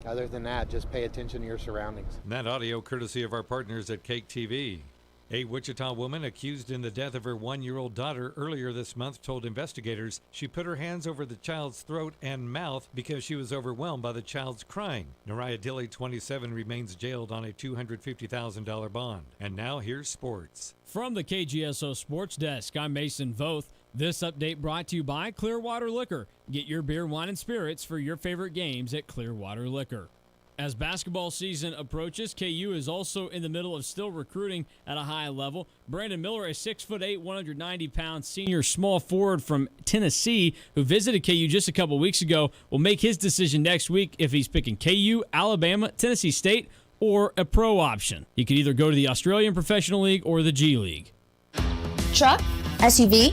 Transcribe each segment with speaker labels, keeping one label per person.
Speaker 1: Other than that, just pay attention to your surroundings.
Speaker 2: And that audio courtesy of our partners at Cake TV. A Wichita woman accused in the death of her 1-year-old daughter earlier this month told investigators she put her hands over the child's throat and mouth because she was overwhelmed by the child's crying. Noriah Dilley, 27, remains jailed on a $250,000 bond. And now here's sports.
Speaker 3: From the KGSO Sports Desk, I'm Mason Voth. This update brought to you by Clearwater Liquor. Get your beer, wine, and spirits for your favorite games at Clearwater Liquor. As basketball season approaches, KU is also in the middle of still recruiting at a high level. Brandon Miller, a 6'8", 190-pound senior small forward from Tennessee who visited KU just a couple weeks ago, will make his decision next week if he's picking KU, Alabama, Tennessee State, or a pro option. He could either go to the Australian Professional League or the G League.
Speaker 4: Truck, SUV,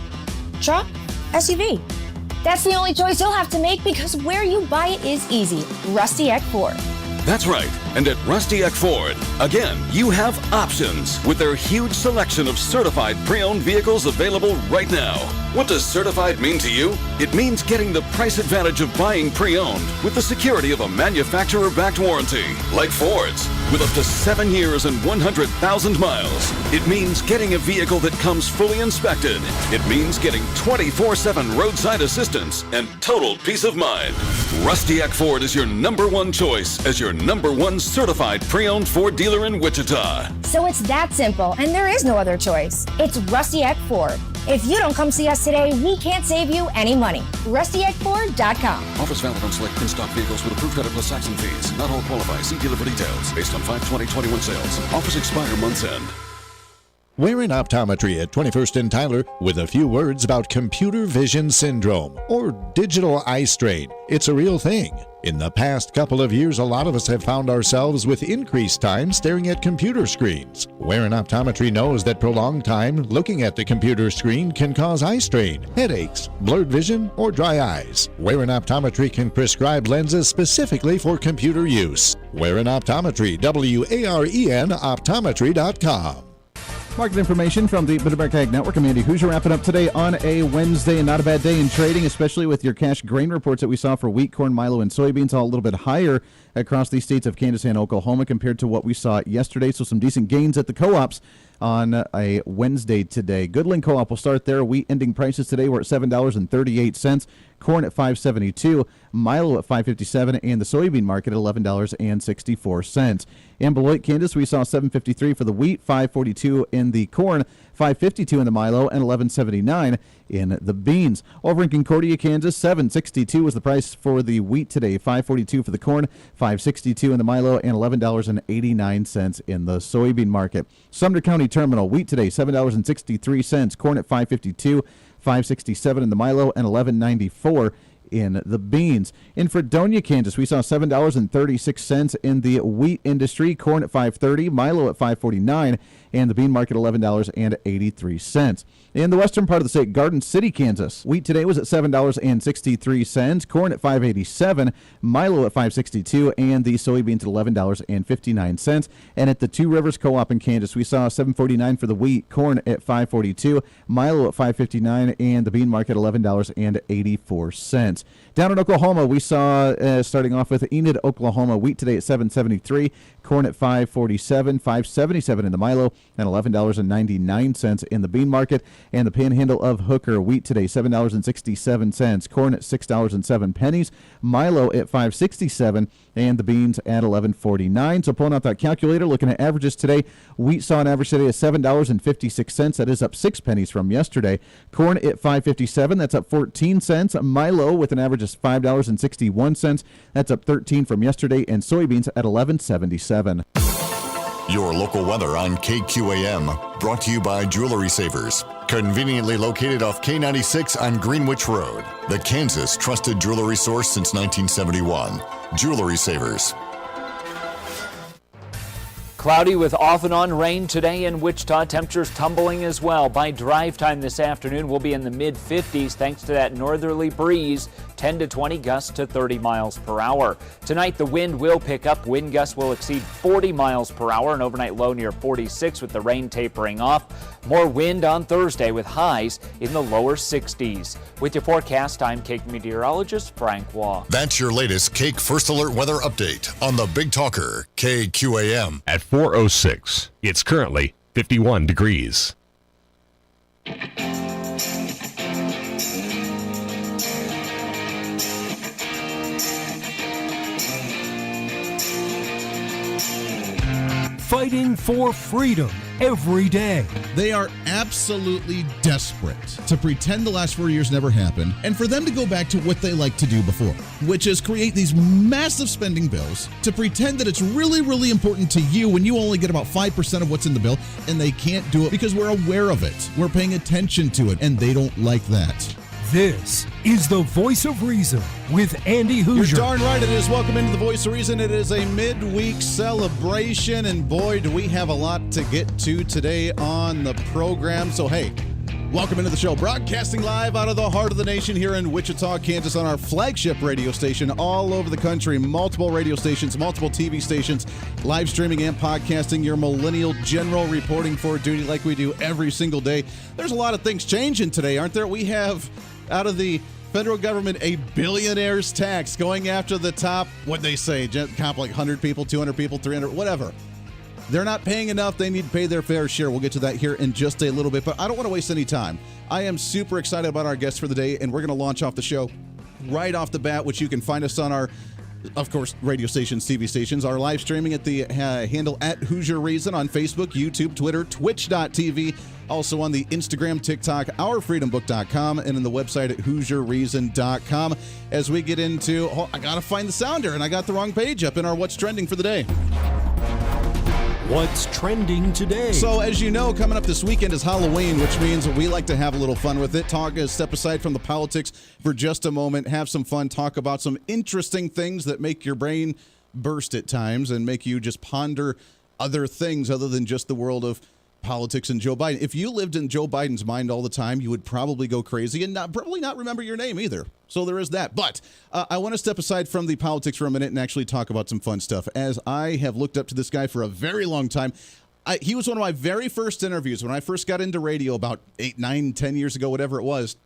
Speaker 4: truck, SUV. That's the only choice you'll have to make because where you buy it is easy. Rusty Eck Ford.
Speaker 5: That's right. And at Rusty Eck Ford, again, you have options with their huge selection of certified pre-owned vehicles available right now. What does certified mean to you? It means getting the price advantage of buying pre-owned with the security of a manufacturer-backed warranty, like Ford's, with up to 7 years and 100,000 miles. It means getting a vehicle that comes fully inspected. It means getting 24/7 roadside assistance and total peace of mind. Rusty Eck Ford is your #1 choice as your #1 certified pre-owned Ford dealer in Wichita.
Speaker 4: So it's that simple, and there is no other choice. It's Rusty Eck Ford. If you don't come see us today, we can't save you any money. RustyEckFord.com.
Speaker 5: Offers valid on select in-stock vehicles with approved credit plus tax and fees. Not all qualify. See dealer for details. Based on 5/20/21 sales. Offers expire month's end.
Speaker 6: We're in optometry at 21st and Tyler with a few words about computer vision syndrome or digital eye strain. It's a real thing. In the past couple of years, a lot of us have found ourselves with increased time staring at computer screens. Where in optometry knows that prolonged time looking at the computer screen can cause eye strain, headaches, blurred vision, or dry eyes. Where in optometry can prescribe lenses specifically for computer use. Where in optometry, WAREN optometry.com.
Speaker 7: Market information from the Mid-America Ag Network. I'm Andy Hooser, wrapping up today on a Wednesday, and not a bad day in trading, especially with your cash grain reports that we saw for wheat, corn, milo, and soybeans, all a little bit higher across the states of Kansas and Oklahoma compared to what we saw yesterday. So some decent gains at the co-ops on a Wednesday today. Goodland Co-op will start there. Wheat ending prices today were at $7.38. Corn at $5.72, milo at $5.57, and the soybean market at $11.64. In Beloit, Kansas, we saw $7.53 for the wheat, $5.42 in the corn, $5.52 in the milo, and $11.79 in the beans. Over in Concordia, Kansas, $7.62 was the price for the wheat today, $5.42 for the corn, $5.62 in the milo, and $11.89 in the soybean market. Sumner County Terminal, wheat today, $7.63, corn at $5.52, $5.67 in the milo, and $11.94 in the beans. In Fredonia, Kansas, we saw $7.36 in the wheat industry, corn at $5.30, milo at $5.49, and the bean market $11.83. In the western part of the state, Garden City, Kansas, wheat today was at $7.63, corn at $5.87, milo at $5.62, and the soybeans at $11.59. And at the Two Rivers Co-op in Kansas, we saw $7.49 for the wheat, corn at $5.42, milo at $5.59, and the bean market $11.84. Down in Oklahoma, we saw, starting off with Enid, Oklahoma, wheat today at $7.73, corn at $5.47, $5.77 in the milo, and $11.99 in the bean market. And the Panhandle of Hooker, wheat today $7.67, corn at $6.07, milo at $5.67, and the beans at $11.49. So pulling out that calculator, looking at averages today, wheat saw an average today of $7.56. That is up 6 pennies from yesterday. Corn at $5.57. That's up 14 cents. Milo with an average of $5.61. That's up 13 from yesterday. And soybeans at $11.77.
Speaker 8: Your local weather on KQAM, brought to you by Jewelry Savers. Conveniently located off K96 on Greenwich Road. The Kansas trusted jewelry source since 1971. Jewelry Savers.
Speaker 9: Cloudy with off and on rain today in Wichita. Temperatures tumbling as well. By drive time this afternoon, we'll be in the mid-50s thanks to that northerly breeze. 10 to 20 gusts to 30 miles per hour. Tonight, the wind will pick up. Wind gusts will exceed 40 miles per hour. An overnight low near 46 with the rain tapering off. More wind on Thursday with highs in the lower 60s. With your forecast, I'm Cake meteorologist Frank Waugh.
Speaker 8: That's your latest Cake First Alert weather update on the Big Talker, KQAM.
Speaker 10: At 4:06, it's currently 51 degrees.
Speaker 11: Fighting for freedom every day.
Speaker 12: They are absolutely desperate to pretend the last 4 years never happened and for them to go back to what they liked to do before, which is create these massive spending bills to pretend that it's really, really important to you when you only get about 5% of what's in the bill, and they can't do it because we're aware of it. We're paying attention to it, and they don't like that.
Speaker 11: This is the Voice of Reason with Andy Hooser.
Speaker 12: You're darn right it is. Welcome into the Voice of Reason. It is a midweek celebration, and boy, do we have a lot to get to today on the program. So, hey, welcome into the show. Broadcasting live out of the heart of the nation here in Wichita, Kansas, on our flagship radio station all over the country. Multiple radio stations, multiple TV stations, live streaming and podcasting. Your millennial general reporting for duty like we do every single day. There's a lot of things changing today, aren't there? We have, out of the federal government, a billionaire's tax going after the top, what they say, comp like 100 people, 200 people, 300, whatever. They're not paying enough. They need to pay their fair share. We'll get to that here in just a little bit, but I don't want to waste any time. I am super excited about our guest for the day, and we're going to launch off the show right off the bat, which you can find us on our, of course, radio stations, TV stations, our live streaming at the handle at Hooser Reason on Facebook, YouTube, Twitter, Twitch.tv, also on the Instagram, TikTok, ourfreedombook.com, and in the website at HooserReason.com. As we get into, I got to find the sounder, and I got the wrong page up in our What's Trending for the day.
Speaker 11: What's trending today?
Speaker 12: So, as you know, coming up this weekend is Halloween, which means we like to have a little fun with it. Step aside from the politics for just a moment, have some fun, talk about some interesting things that make your brain burst at times and make you just ponder other things other than just the world of politics and Joe Biden. If you lived in Joe Biden's mind all the time, you would probably go crazy and probably not remember your name either. So there is that. But I want to step aside from the politics for a minute and actually talk about some fun stuff. As I have looked up to this guy for a very long time. He was one of my very first interviews when I first got into radio about 8, 9, 10 years ago, whatever it was.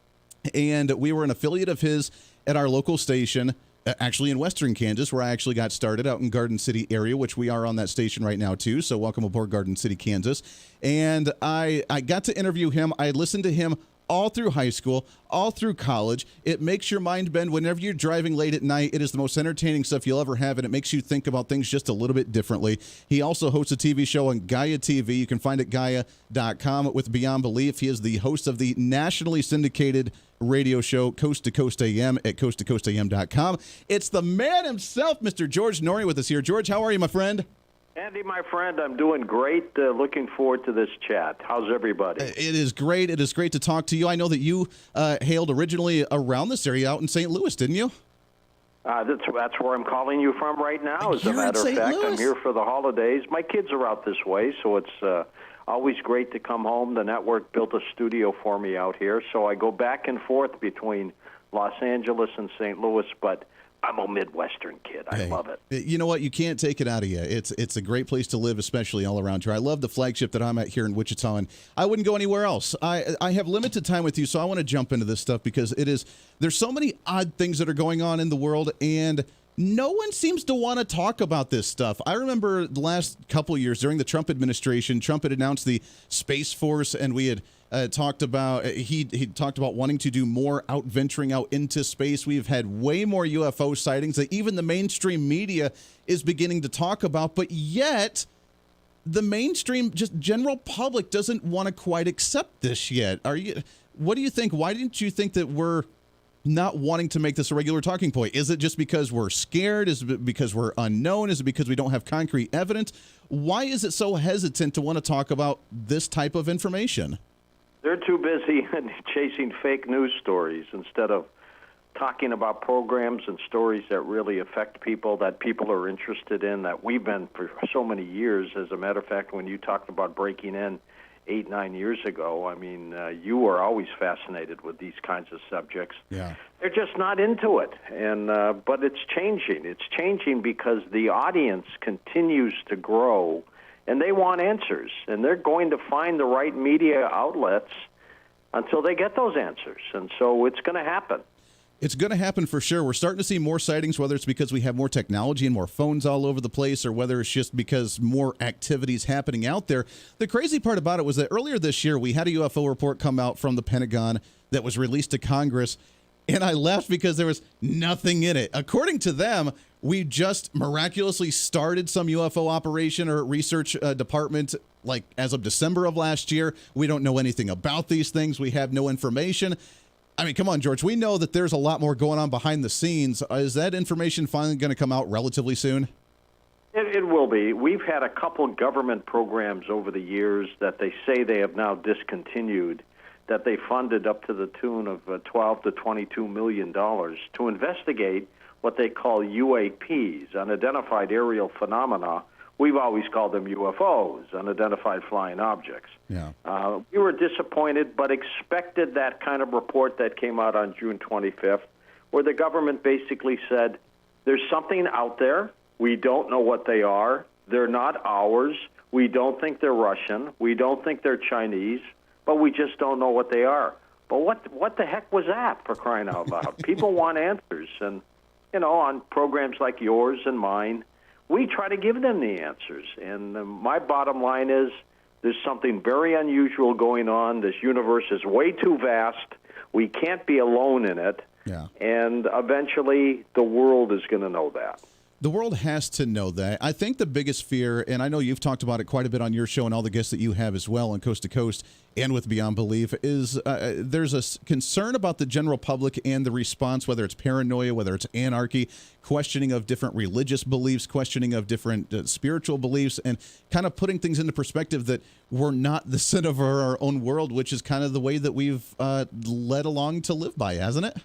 Speaker 12: And we were an affiliate of his at our local station, actually in Western Kansas, where I actually got started out in Garden City area, which we are on that station right now too. So welcome aboard, Garden City, Kansas. And I got to interview him. I listened to him all through high school, all through college. It makes your mind bend whenever you're driving late at night. It is the most entertaining stuff you'll ever have, and it makes you think about things just a little bit differently. He also hosts a TV show on Gaia TV. You can find it at Gaia.com with Beyond Belief. He is the host of the nationally syndicated radio show Coast to Coast AM at coasttocoastam.com. It's the man himself, Mr. George Noory, with us here. George, how are you, my friend?
Speaker 13: Andy, my friend, I'm doing great. Looking forward to this chat. How's everybody?
Speaker 12: It is great. It is great to talk to you. I know that you hailed originally around this area out in St. Louis, didn't you?
Speaker 13: That's where I'm calling you from right now. As a matter of fact, I'm here for the holidays. My kids are out this way, so it's always great to come home. The network built a studio for me out here, so I go back and forth between Los Angeles and St. Louis, but I'm a Midwestern kid. I love it.
Speaker 12: You know what? You can't take it out of you. It's a great place to live, especially all around here. I love the flagship that I'm at here in Wichita, and I wouldn't go anywhere else. I have limited time with you, so I want to jump into this stuff because there's so many odd things that are going on in the world, and no one seems to want to talk about this stuff. I remember the last couple of years during the Trump administration, Trump had announced the Space Force, and we had talked about he talked about wanting to do more venturing out into space. We've had way more UFO sightings that even the mainstream media is beginning to talk about, but yet the mainstream, just general public, doesn't want to quite accept this yet. What do you think? Why didn't you think that we're not wanting to make this a regular talking point? Is it just because we're scared? Is it because we're unknown? Is it because we don't have concrete evidence? Why is it so hesitant to want to talk about this type of information?
Speaker 13: They're too busy chasing fake news stories instead of talking about programs and stories that really affect people, that people are interested in, that we've been for so many years. As a matter of fact, when you talked about breaking in 8, 9 years ago, I mean, you were always fascinated with these kinds of subjects.
Speaker 12: Yeah.
Speaker 13: They're just not into it, and but it's changing. It's changing because the audience continues to grow and they want answers, and they're going to find the right media outlets until they get those answers. And so it's going to happen.
Speaker 12: It's going to happen for sure. We're starting to see more sightings, whether it's because we have more technology and more phones all over the place, or whether it's just because more activities happening out there. The crazy part about it was that earlier this year, we had a UFO report come out from the Pentagon that was released to Congress, and I left because there was nothing in it. According to them, we just miraculously started some UFO operation or research department like as of December of last year. We don't know anything about these things. We have no information. I mean, come on, George. We know that there's a lot more going on behind the scenes. Is that information finally going to come out relatively soon?
Speaker 13: It will be. We've had a couple government programs over the years that they say they have now discontinued, that they funded up to the tune of $12 to $22 million to investigate what they call UAPs, unidentified aerial phenomena. We've always called them UFOs, unidentified flying objects.
Speaker 12: Yeah.
Speaker 13: We were disappointed, but expected that kind of report that came out on June 25th, where the government basically said, there's something out there. We don't know what they are. They're not ours. We don't think they're Russian. We don't think they're Chinese, but we just don't know what they are. But what the heck was that, for crying out loud? People want answers. And, you know, on programs like yours and mine, we try to give them the answers. And my bottom line is there's something very unusual going on. This universe is way too vast. We can't be alone in it.
Speaker 12: Yeah.
Speaker 13: And eventually the world is going to know that.
Speaker 12: The world has to know that. I think the biggest fear, and I know you've talked about it quite a bit on your show and all the guests that you have as well on Coast to Coast and with Beyond Belief, is there's a concern about the general public and the response, whether it's paranoia, whether it's anarchy, questioning of different religious beliefs, questioning of different spiritual beliefs, and kind of putting things into perspective that we're not the center of our own world, which is kind of the way that we've led along to live by, hasn't it?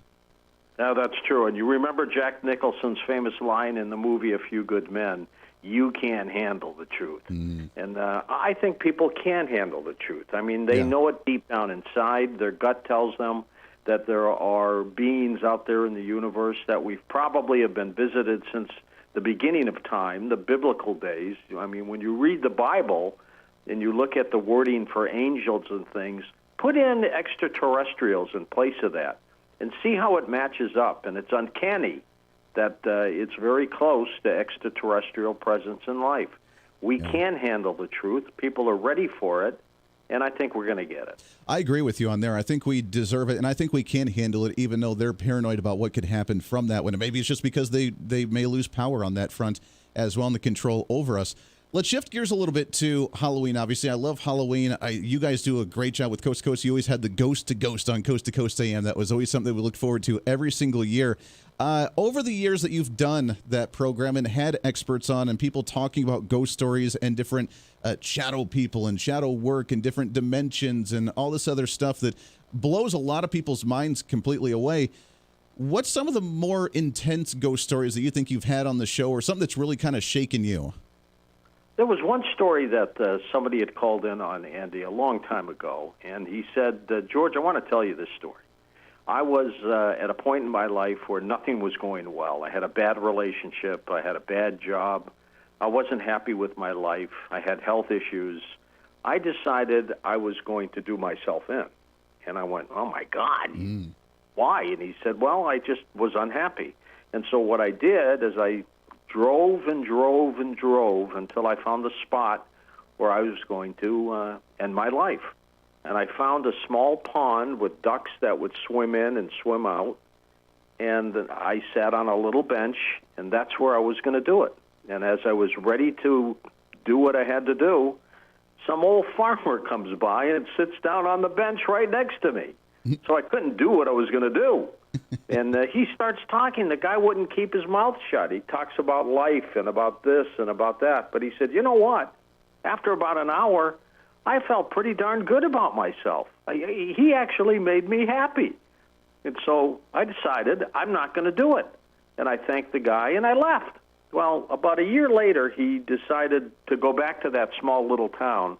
Speaker 13: No, that's true. And you remember Jack Nicholson's famous line in the movie A Few Good Men, you can't handle the truth. And I think people can handle the truth. I mean, they know it deep down inside. Their gut tells them that there are beings out there in the universe that we've probably have been visited since the beginning of time, the biblical days. I mean, when you read the Bible and you look at the wording for angels and things, put in extraterrestrials in place of that, and see how it matches up. And it's uncanny that it's very close to extraterrestrial presence in life. We can handle the truth. People are ready for it, and I think we're going to get it.
Speaker 12: I agree with you on there. I think we deserve it, and I think we can handle it, even though they're paranoid about what could happen from that one. And maybe it's just because they may lose power on that front as well, and the control over us. Let's shift gears a little bit to Halloween. Obviously, I love Halloween. You guys do a great job with Coast to Coast. You always had the Ghost to Ghost on Coast to Coast AM. That was always something that we looked forward to every single year. Over the years that you've done that program and had experts on and people talking about ghost stories and different shadow people and shadow work and different dimensions and all this other stuff that blows a lot of people's minds completely away, what's some of the more intense ghost stories that you think you've had on the show, or something that's really kind of shaken you?
Speaker 13: There was one story that somebody had called in on, Andy, a long time ago, and he said, George, I want to tell you this story. I was at a point in my life where nothing was going well. I had a bad relationship. I had a bad job. I wasn't happy with my life. I had health issues. I decided I was going to do myself in. And I went, oh, my God, why? And he said, well, I just was unhappy. And so what I did is I drove and drove and drove until I found the spot where I was going to end my life. And I found a small pond with ducks that would swim in and swim out. And I sat on a little bench, and that's where I was going to do it. And as I was ready to do what I had to do, some old farmer comes by and sits down on the bench right next to me. So I couldn't do what I was going to do. And he starts talking. The guy wouldn't keep his mouth shut. He talks about life and about this and about that. But he said, you know what? After about an hour, I felt pretty darn good about myself. He actually made me happy. And so I decided I'm not going to do it. And I thanked the guy, and I left. Well, about a year later, he decided to go back to that small little town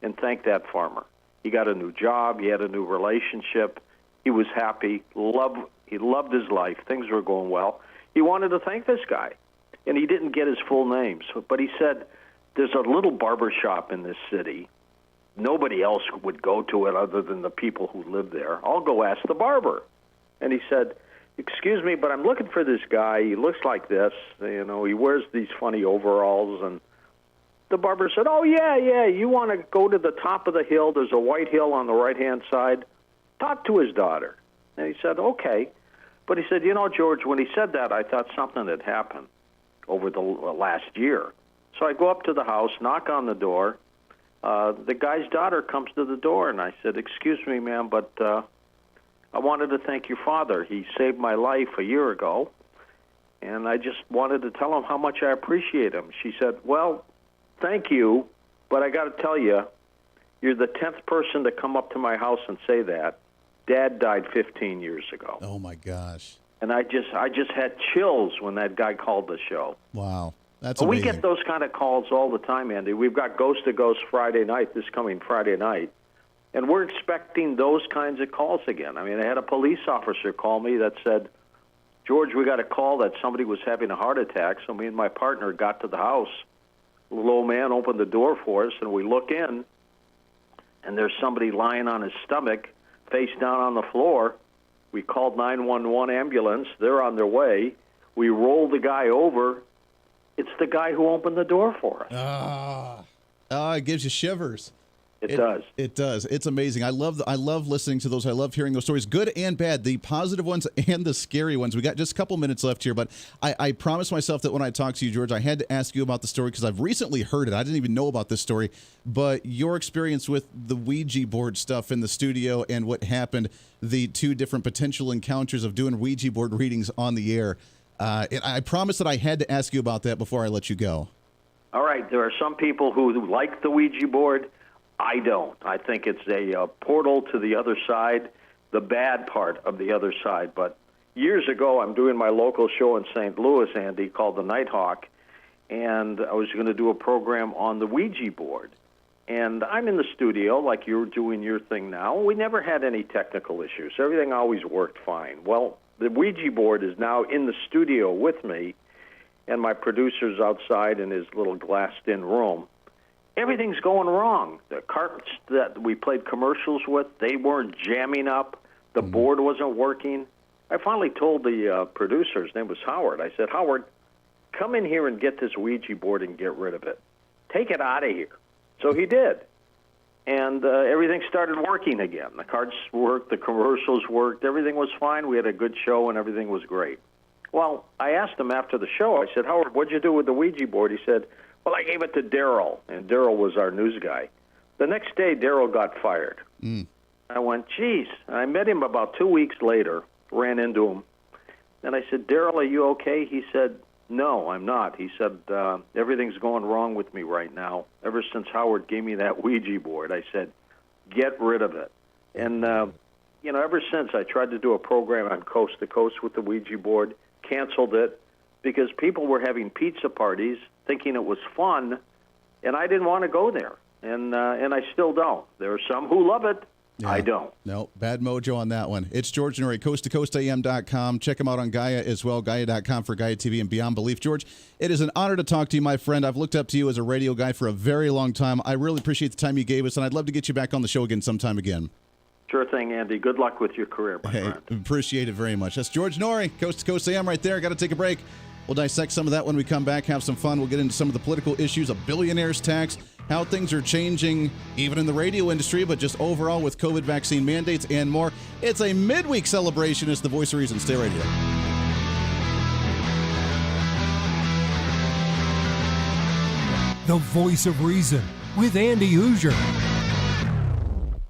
Speaker 13: and thank that farmer. He got a new job. He had a new relationship. He was happy. He loved his life. Things were going well. He wanted to thank this guy, and he didn't get his full name. But he said, there's a little barber shop in this city. Nobody else would go to it other than the people who live there. I'll go ask the barber. And he said, excuse me, but I'm looking for this guy. He looks like this. You know, he wears these funny overalls. And the barber said, oh, yeah, you want to go to the top of the hill. There's a white hill on the right-hand side. Talk to his daughter. And he said, okay. But he said, you know, George, when he said that, I thought something had happened over the last year. So I go up to the house, knock on the door. The guy's daughter comes to the door, and I said, excuse me, ma'am, but I wanted to thank your father. He saved my life a year ago, and I just wanted to tell him how much I appreciate him. She said, well, thank you, but I got to tell you, you're the 10th person to come up to my house and say that. Dad died 15 years ago.
Speaker 12: Oh, my gosh.
Speaker 13: And I just had chills when that guy called the show.
Speaker 12: Wow. That's
Speaker 13: We
Speaker 12: amazing.
Speaker 13: get those kind of calls all the time, Andy. We've got Ghost to Ghost Friday night, this coming Friday night, and we're expecting those kinds of calls again. I mean, I had a police officer call me that said, George, we got a call that somebody was having a heart attack, so me and my partner got to the house. The little old man opened the door for us, and we look in, and there's somebody lying on his stomach, face down on the floor. We called 911 ambulance. They're on their way. We rolled the guy over. It's the guy who opened the door for us.
Speaker 12: It gives you shivers.
Speaker 13: It does.
Speaker 12: It does. It's amazing. I love listening to those. I love hearing those stories, good and bad, the positive ones and the scary ones. We got just a couple minutes left here, but I promised myself that when I talk to you, George, I had to ask you about the story because I've recently heard it. I didn't even know about this story, but your experience with the Ouija board stuff in the studio and what happened, the two different potential encounters of doing Ouija board readings on the air. I promised that I had to ask you about that before I let you go.
Speaker 13: All right. There are some people who like the Ouija board. I don't. I think it's a portal to the other side, the bad part of the other side. But years ago, I'm doing my local show in St. Louis, Andy, called the Nighthawk, and I was going to do a program on the Ouija board. And I'm in the studio like you're doing your thing now. We never had any technical issues. Everything always worked fine. Well, the Ouija board is now in the studio with me, and my producer's outside in his little glassed-in room. Everything's going wrong. The carpets that we played commercials with, they weren't jamming up. The board wasn't working. I finally told the producer, his name was Howard, I said, Howard, come in here and get this Ouija board and get rid of it. Take it out of here. So he did. And everything started working again. The cards worked, the commercials worked, everything was fine. We had a good show and everything was great. Well, I asked him after the show, I said, Howard, what'd you do with the Ouija board? He said, well, I gave it to Daryl, and Daryl was our news guy. The next day, Daryl got fired. I went, geez. And I met him about 2 weeks later, ran into him. And I said, Daryl, are you okay? He said, no, I'm not. He said, everything's going wrong with me right now. Ever since Howard gave me that Ouija board, I said, get rid of it. And, ever since I tried to do a program on Coast to Coast with the Ouija board, canceled it, because people were having pizza parties thinking it was fun, and I didn't want to go there, and I still don't. There are some who love it. Yeah. I don't.
Speaker 12: No, bad mojo on that one. It's George Noory, coasttocoastam.com. Check him out on Gaia as well, Gaia.com for Gaia TV and Beyond Belief. George, it is an honor to talk to you, my friend. I've looked up to you as a radio guy for a very long time. I really appreciate the time you gave us, and I'd love to get you back on the show again sometime again.
Speaker 13: Sure thing, Andy. Good luck with your career, my friend.
Speaker 12: Appreciate it very much. That's George Noory, Coast to Coast AM right there. Got to take a break. We'll dissect some of that when we come back, have some fun. We'll get into some of the political issues, a billionaire's tax, how things are changing, even in the radio industry, but just overall with COVID vaccine mandates and more. It's a midweek celebration. It's the Voice of Reason. Stay right here.
Speaker 11: The Voice of Reason with Andy Hooser.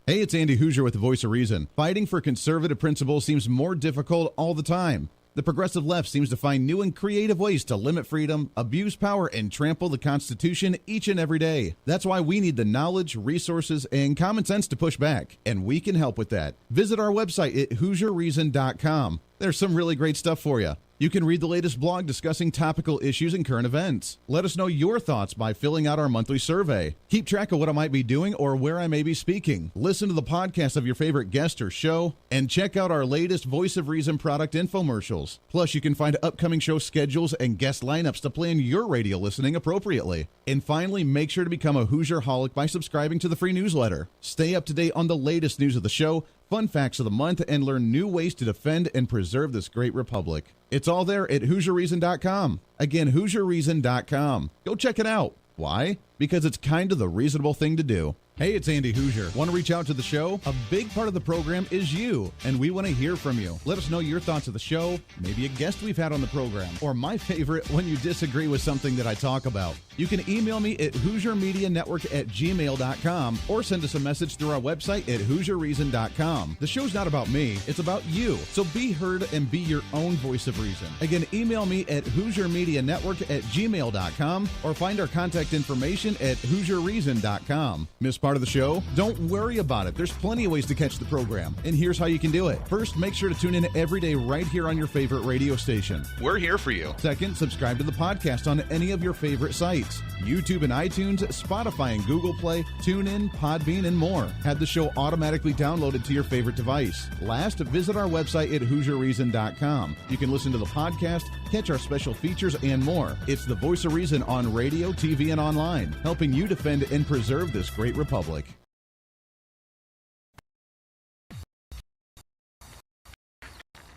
Speaker 12: Hey, it's Andy Hooser with the Voice of Reason. Fighting for conservative principles seems more difficult all the time. The progressive left seems to find new and creative ways to limit freedom, abuse power, and trample the Constitution each and every day. That's why we need the knowledge, resources, and common sense to push back, and we can help with that. Visit our website at HooserReason.com. There's some really great stuff for you. You can read the latest blog discussing topical issues and current events. Let us know your thoughts by filling out our monthly survey. Keep track of what I might be doing or where I may be speaking. Listen to the podcast of your favorite guest or show, and check out our latest Voice of Reason product infomercials. Plus, you can find upcoming show schedules and guest lineups to plan your radio listening appropriately. And finally, make sure to become a Hoosier-holic by subscribing to the free newsletter. Stay up to date on the latest news of the show, fun facts of the month, and learn new ways to defend and preserve this great republic. It's all there at HoosierReason.com. Again, HoosierReason.com. Go check it out. Why? Because it's kind of the reasonable thing to do. Hey, it's Andy Hoosier. Want to reach out to the show? A big part of the program is you, and we want to hear from you. Let us know your thoughts of the show, maybe a guest we've had on the program, or my favorite, when you disagree with something that I talk about. You can email me at HoosierMediaNetwork@gmail.com or send us a message through our website at HoosierReason.com. The show's not about me, it's about you. So be heard and be your own voice of reason. Again, email me at HoosierMediaNetwork@gmail.com or find our contact information at HoosierReason.com. Miss part of the show? Don't worry about it. There's plenty of ways to catch the program, and here's how you can do it. First, make sure to tune in every day right here on your favorite radio station. We're here for you. Second, subscribe to the podcast on any of your favorite sites. YouTube and iTunes, Spotify and Google Play, TuneIn, Podbean, and more. Have the show automatically downloaded to your favorite device. Last, visit our website at HoosierReason.com. You can listen to the podcast, catch our special features, and more. It's the voice of reason on radio, TV, and online, helping you defend and preserve this great republic.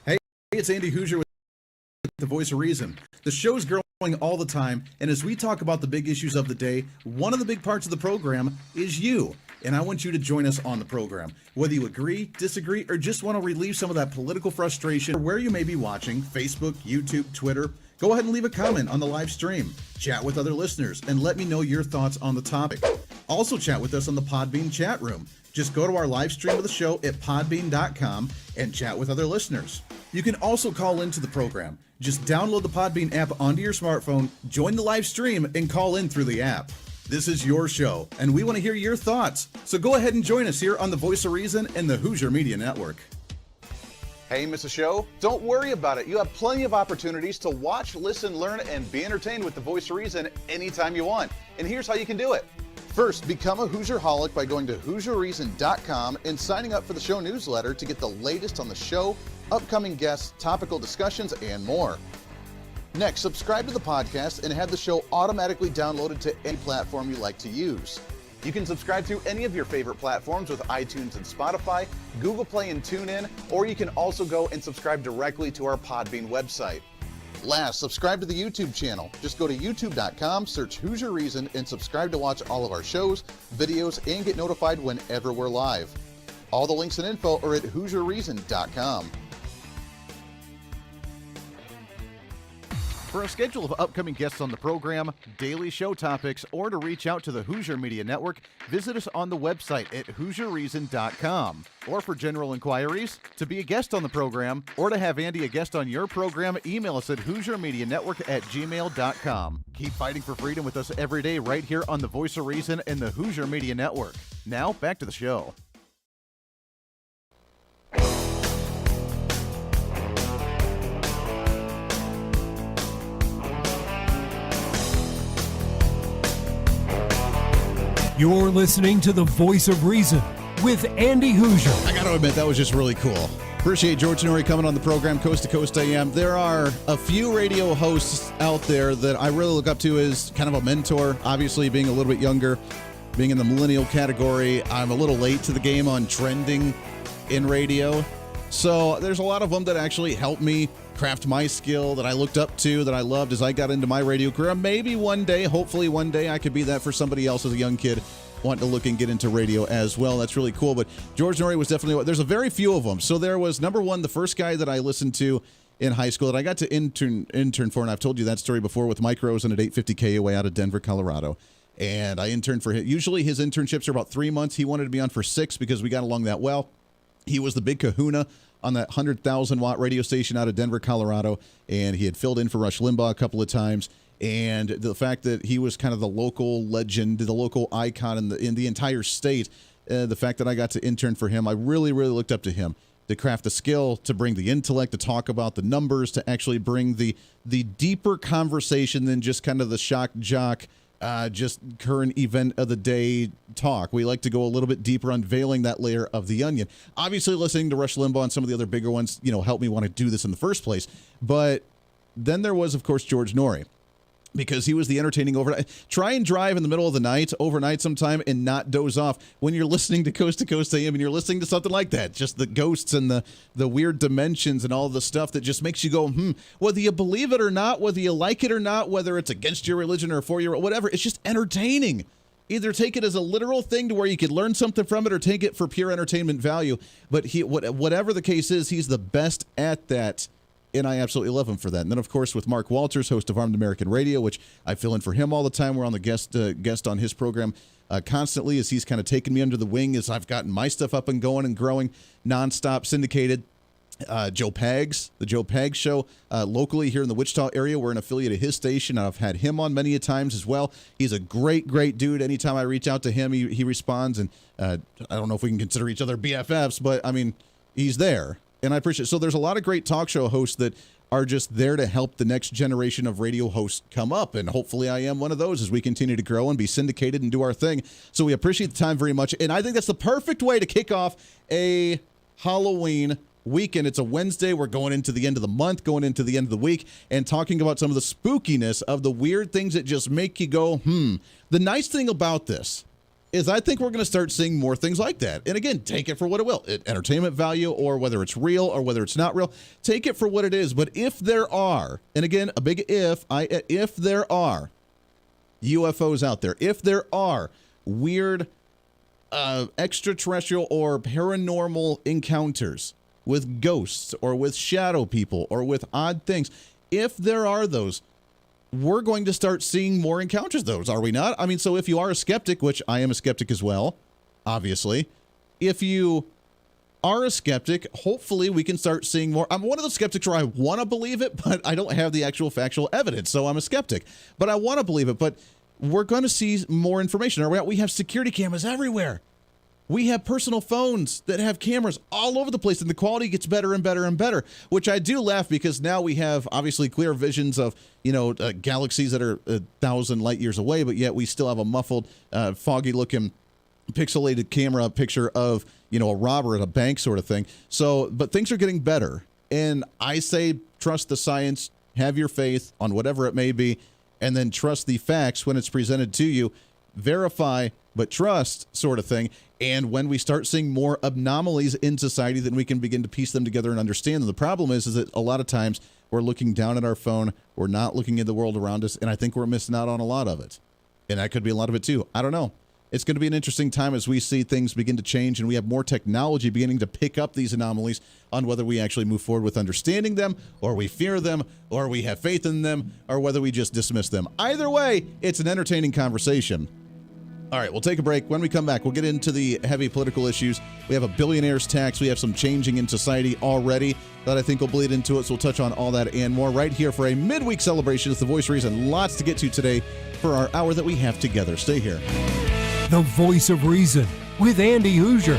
Speaker 12: Hey, it's Andy Hooser with the Voice of Reason. The show's growing all the time, and as we talk about the big issues of the day, one of the big parts of the program is you. And I want you to join us on the program. Whether you agree, disagree, or just want to relieve some of that political frustration, or where you may be watching, Facebook, YouTube, Twitter, go ahead and leave a comment on the live stream. Chat with other listeners and let me know your thoughts on the topic. Also chat with us on the Podbean chat room. Just go to our live stream of the show at podbean.com and chat with other listeners. You can also call into the program. Just download the Podbean app onto your smartphone, join the live stream, and call in through the app. This is your show, and we want to hear your thoughts. So go ahead and join us here on the Voice of Reason and the Hoosier Media Network. Hey, miss a show? Don't worry about it. You have plenty of opportunities to watch, listen, learn, and be entertained with the Voice of Reason anytime you want. And here's how you can do it. First, become a Hoosier-holic by going to HoosierReason.com and signing up for the show newsletter to get the latest on the show, upcoming guests, topical discussions, and more. Next, subscribe to the podcast and have the show automatically downloaded to any platform you like to use. You can subscribe through any of your favorite platforms with iTunes and Spotify, Google Play and TuneIn, or you can also go and subscribe directly to our Podbean website. Last, subscribe to the YouTube channel. Just go to youtube.com, search Hoosier Reason, and subscribe to watch all of our shows, videos, and get notified whenever we're live. All the links and info are at HoosierReason.com. For a schedule of upcoming guests on the program, daily show topics, or to reach out to the Hoosier Media Network, visit us on the website at HoosierReason.com. Or for general inquiries, to be a guest on the program, or to have Andy a guest on your program, email us at HoosierMediaNetwork@gmail.com. Keep fighting for freedom with us every day right here on the Voice of Reason and the Hoosier Media Network. Now, back to the show.
Speaker 11: You're listening to the Voice of Reason with Andy Hoosier.
Speaker 12: I got to admit, that was just really cool. Appreciate George NOORY coming on the program, Coast to Coast AM. There are a few radio hosts out there that I really look up to as kind of a mentor. Obviously, being a little bit younger, being in the millennial category, I'm a little late to the game on trending in radio. So there's a lot of them that actually helped me craft my skill, that I looked up to, that I loved as I got into my radio career. Maybe one day, hopefully one day, I could be that for somebody else as a young kid wanting to look and get into radio as well. That's really cool. But George NOORY was definitely, there's a very few of them. So there was, number one, the first guy that I listened to in high school that I got to intern for, and I've told you that story before, with Mike Rosen at 850 KOA out of Denver, Colorado. And I interned for him. Usually his internships are about 3 months. He wanted to be on for 6 because we got along that well. He was the big kahuna on that 100,000-watt radio station out of Denver, Colorado, and he had filled in for Rush Limbaugh a couple of times. And the fact that he was kind of the local legend, the local icon in the entire state, the fact that I got to intern for him, I really, really looked up to him. to craft the skill, to bring the intellect, to talk about the numbers, to actually bring the deeper conversation than just kind of the shock jock, just current event of the day talk. We like to go a little bit deeper, unveiling that layer of the onion. Obviously, listening to Rush Limbaugh and some of the other bigger ones, helped me want to do this in the first place. But then there was, of course, George Noory, because he was the entertaining overnight. Try and drive in the middle of the night, overnight sometime, and not doze off when you're listening to Coast AM and you're listening to something like that. Just the ghosts and the weird dimensions and all the stuff that just makes you go, whether you believe it or not, whether you like it or not, whether it's against your religion or for your, whatever, it's just entertaining. Either take it as a literal thing to where you could learn something from it, or take it for pure entertainment value. But whatever the case is, he's the best at that. And I absolutely love him for that. And then, of course, with Mark Walters, host of Armed American Radio, which I fill in for him all the time. We're on the guest on his program constantly, as he's kind of taken me under the wing as I've gotten my stuff up and going and growing, nonstop syndicated. Joe Pags, the Joe Pags Show, locally here in the Wichita area. We're an affiliate of his station. I've had him on many a times as well. He's a great, great dude. Anytime I reach out to him, he responds. And I don't know if we can consider each other BFFs, but I mean, he's there. And I appreciate it. So there's a lot of great talk show hosts that are just there to help the next generation of radio hosts come up. And hopefully I am one of those as we continue to grow and be syndicated and do our thing. So we appreciate the time very much. And I think that's the perfect way to kick off a Halloween weekend. It's a Wednesday. We're going into the end of the month, going into the end of the week, and talking about some of the spookiness of the weird things that just make you go, The nice thing about this is I think we're going to start seeing more things like that. And again, take it for what it will. Entertainment value, or whether it's real or whether it's not real, take it for what it is. But if there are, and again, a big if there are UFOs out there, if there are weird extraterrestrial or paranormal encounters with ghosts or with shadow people or with odd things, if there are those, we're going to start seeing more encounters of those, are we not? I mean, so if you are a skeptic, which I am a skeptic as well, obviously, if you are a skeptic, hopefully we can start seeing more. I'm one of those skeptics where I want to believe it, but I don't have the actual factual evidence, so I'm a skeptic. But I want to believe it, but we're going to see more information. Are we not? We have security cameras everywhere. We have personal phones that have cameras all over the place, and the quality gets better and better and better, which I do laugh, because now we have obviously clear visions of, galaxies that are 1,000 light years away, but yet we still have a muffled, foggy-looking, pixelated camera picture of, a robber at a bank sort of thing. So, but things are getting better, and I say trust the science, have your faith on whatever it may be, and then trust the facts when it's presented to you. Verify, but trust sort of thing. And when we start seeing more anomalies in society, then we can begin to piece them together and understand them. The problem is that a lot of times we're looking down at our phone. We're not looking at the world around us. And I think we're missing out on a lot of it. And that could be a lot of it too. I don't know. It's going to be an interesting time as we see things begin to change and we have more technology beginning to pick up these anomalies on whether we actually move forward with understanding them, or we fear them, or we have faith in them, or whether we just dismiss them. Either way, it's an entertaining conversation. All right, we'll take a break. When we come back, we'll get into the heavy political issues. We have a billionaire's tax. We have some changing in society already that I think will bleed into it. So we'll touch on all that and more right here for a midweek celebration. It's The Voice of Reason. Lots to get to today for our hour that we have together. Stay here.
Speaker 11: The Voice of Reason with Andy Hooser.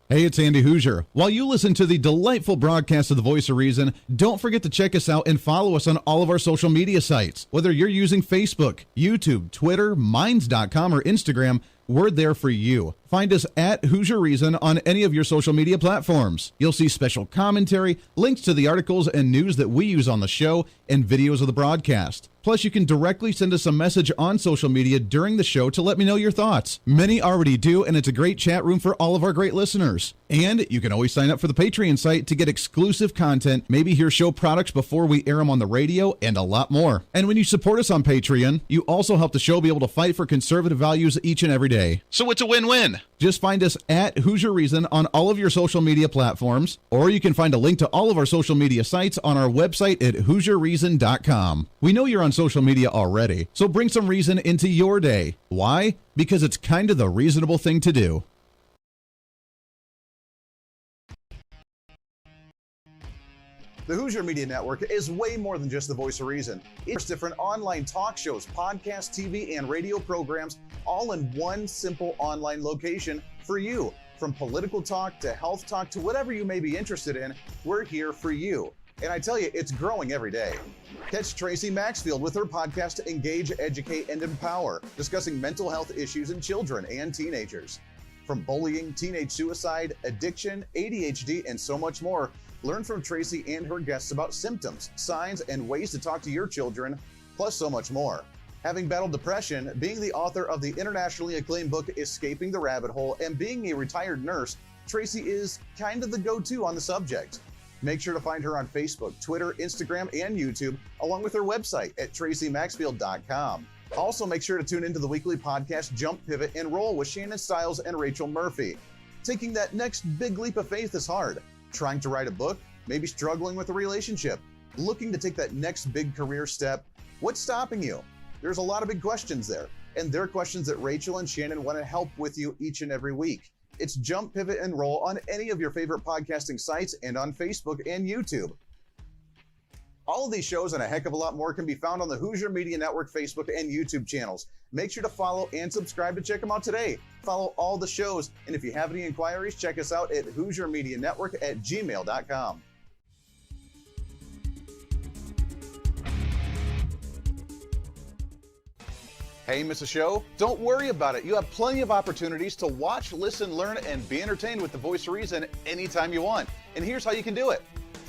Speaker 7: Hey, it's Andy Hooser. While you listen to the delightful broadcast of The Voice of Reason, don't forget to check us out and follow us on all of our social media sites. Whether you're using Facebook, YouTube, Twitter, Minds.com, or Instagram, we're there for you. Find us at Hoosier Reason on any of your social media platforms. You'll see special commentary, links to the articles and news that we use on the show, and videos of the broadcast. Plus, you can directly send us a message on social media during the show to let me know your thoughts. Many already do, and it's a great chat room for all of our great listeners. And you can always sign up for the Patreon site to get exclusive content, maybe hear show products before we air them on the radio, and a lot more. And when you support us on Patreon, you also help the show be able to fight for conservative values each and every day. So it's a win-win. Just find us at Hoosier Reason on all of your social media platforms, or you can find a link to all of our social media sites on our website at HoosierReason.com. We know you're on social media already, so bring some reason into your day. Why? Because it's kind of the reasonable thing to do.
Speaker 12: The Hoosier Media Network is way more than just the Voice of Reason. It's different online talk shows, podcasts, TV, and radio programs, all in one simple online location for you. From political talk to health talk to whatever you may be interested in, we're here for you. And I tell you, it's growing every day. Catch Tracy Maxfield with her podcast, Engage, Educate, and Empower, discussing mental health issues in children and teenagers. From bullying, teenage suicide, addiction, ADHD, and so much more, learn from Tracy and her guests about symptoms, signs, and ways to talk to your children, plus so much more. Having battled depression, being the author of the internationally acclaimed book Escaping the Rabbit Hole, and being a retired nurse, Tracy is kind of the go-to on the subject. Make sure to find her on Facebook, Twitter, Instagram, and YouTube, along with her website at tracymaxfield.com. Also, make sure to tune into the weekly podcast Jump, Pivot, and Roll with Shannon Stiles and Rachel Murphy. Taking that next big leap of faith is hard. Trying to write a book, maybe struggling with a relationship, looking to take that next big career step. What's stopping you? There's a lot of big questions there, and they're questions that Rachel and Shannon want to help with you each and every week. It's Jump, Pivot, and Roll on any of your favorite podcasting sites and on Facebook and YouTube. All of these shows and a heck of a lot more can be found on the Hooser Media Network Facebook and YouTube channels. Make sure to follow and subscribe to check them out today. Follow all the shows, and if you have any inquiries, check us out at HooserMediaNetwork@gmail.com. Hey, miss a show? Don't worry about it. You have plenty of opportunities to watch, listen, learn, and be entertained with the Voice of Reason anytime you want. And here's how you can do it.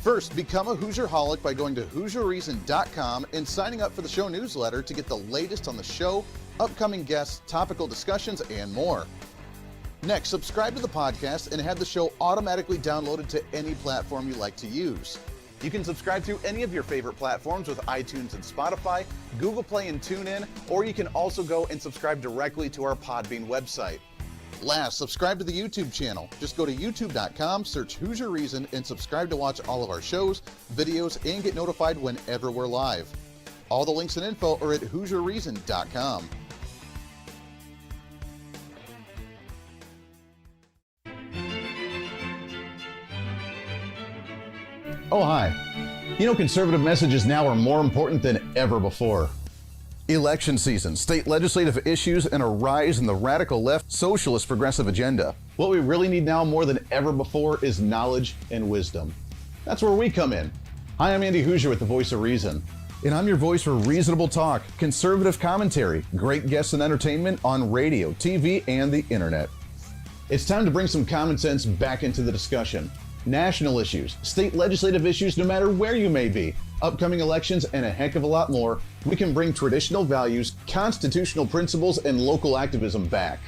Speaker 12: First, become a Hooserholic by going to HooserReason.com and signing up for the show newsletter to get the latest on the show, upcoming guests, topical discussions, and more. Next, subscribe to the podcast and have the show automatically downloaded to any platform you like to use. You can subscribe through any of your favorite platforms with iTunes and Spotify, Google Play and TuneIn, or you can also go and subscribe directly to our Podbean website. Last, subscribe to the YouTube channel. Just go to youtube.com, search Hooser Reason, and subscribe to watch all of our shows, videos, and get notified whenever we're live. All the links and info are at HooserReason.com. Oh, hi. You know, conservative messages now are more important than ever before. Election season, state legislative issues, and a rise in the radical left socialist progressive agenda. What we really need now more than ever before is knowledge and wisdom. That's where we come in. Hi, I'm Andy Hooser with the Voice of Reason, and I'm your voice for reasonable talk, conservative commentary, great guests and entertainment on radio, TV, and the internet. It's time to bring some common sense back into the discussion. National issues, state legislative issues, no matter where you may be, upcoming elections, and a heck of a lot more, we can bring traditional values, constitutional principles, and local activism back.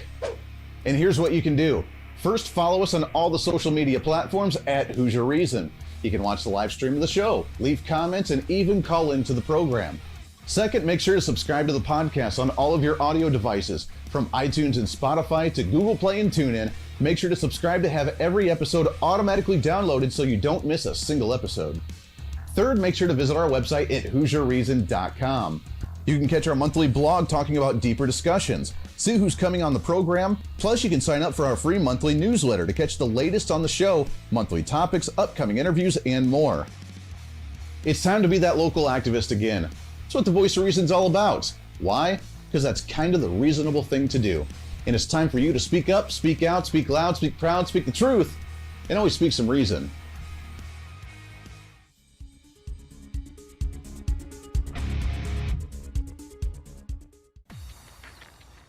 Speaker 12: And here's what you can do. First, follow us on all the social media platforms at Hooser Reason. You can watch the live stream of the show, leave comments, and even call into the program. Second, make sure to subscribe to the podcast on all of your audio devices, from iTunes and Spotify to Google Play and TuneIn. Make sure to subscribe to have every episode automatically downloaded so you don't miss a single episode. Third, make sure to visit our website at HooserReason.com. You can catch our monthly blog talking about deeper discussions, see who's coming on the program, plus you can sign up for our free monthly newsletter to catch the latest on the show, monthly topics, upcoming interviews, and more. It's time to be that local activist again. That's what the Voice of Reason's all about. Why? Because that's kind of the reasonable thing to do. And it's time for you to speak up, speak out, speak loud, speak proud, speak the truth, and always speak some reason.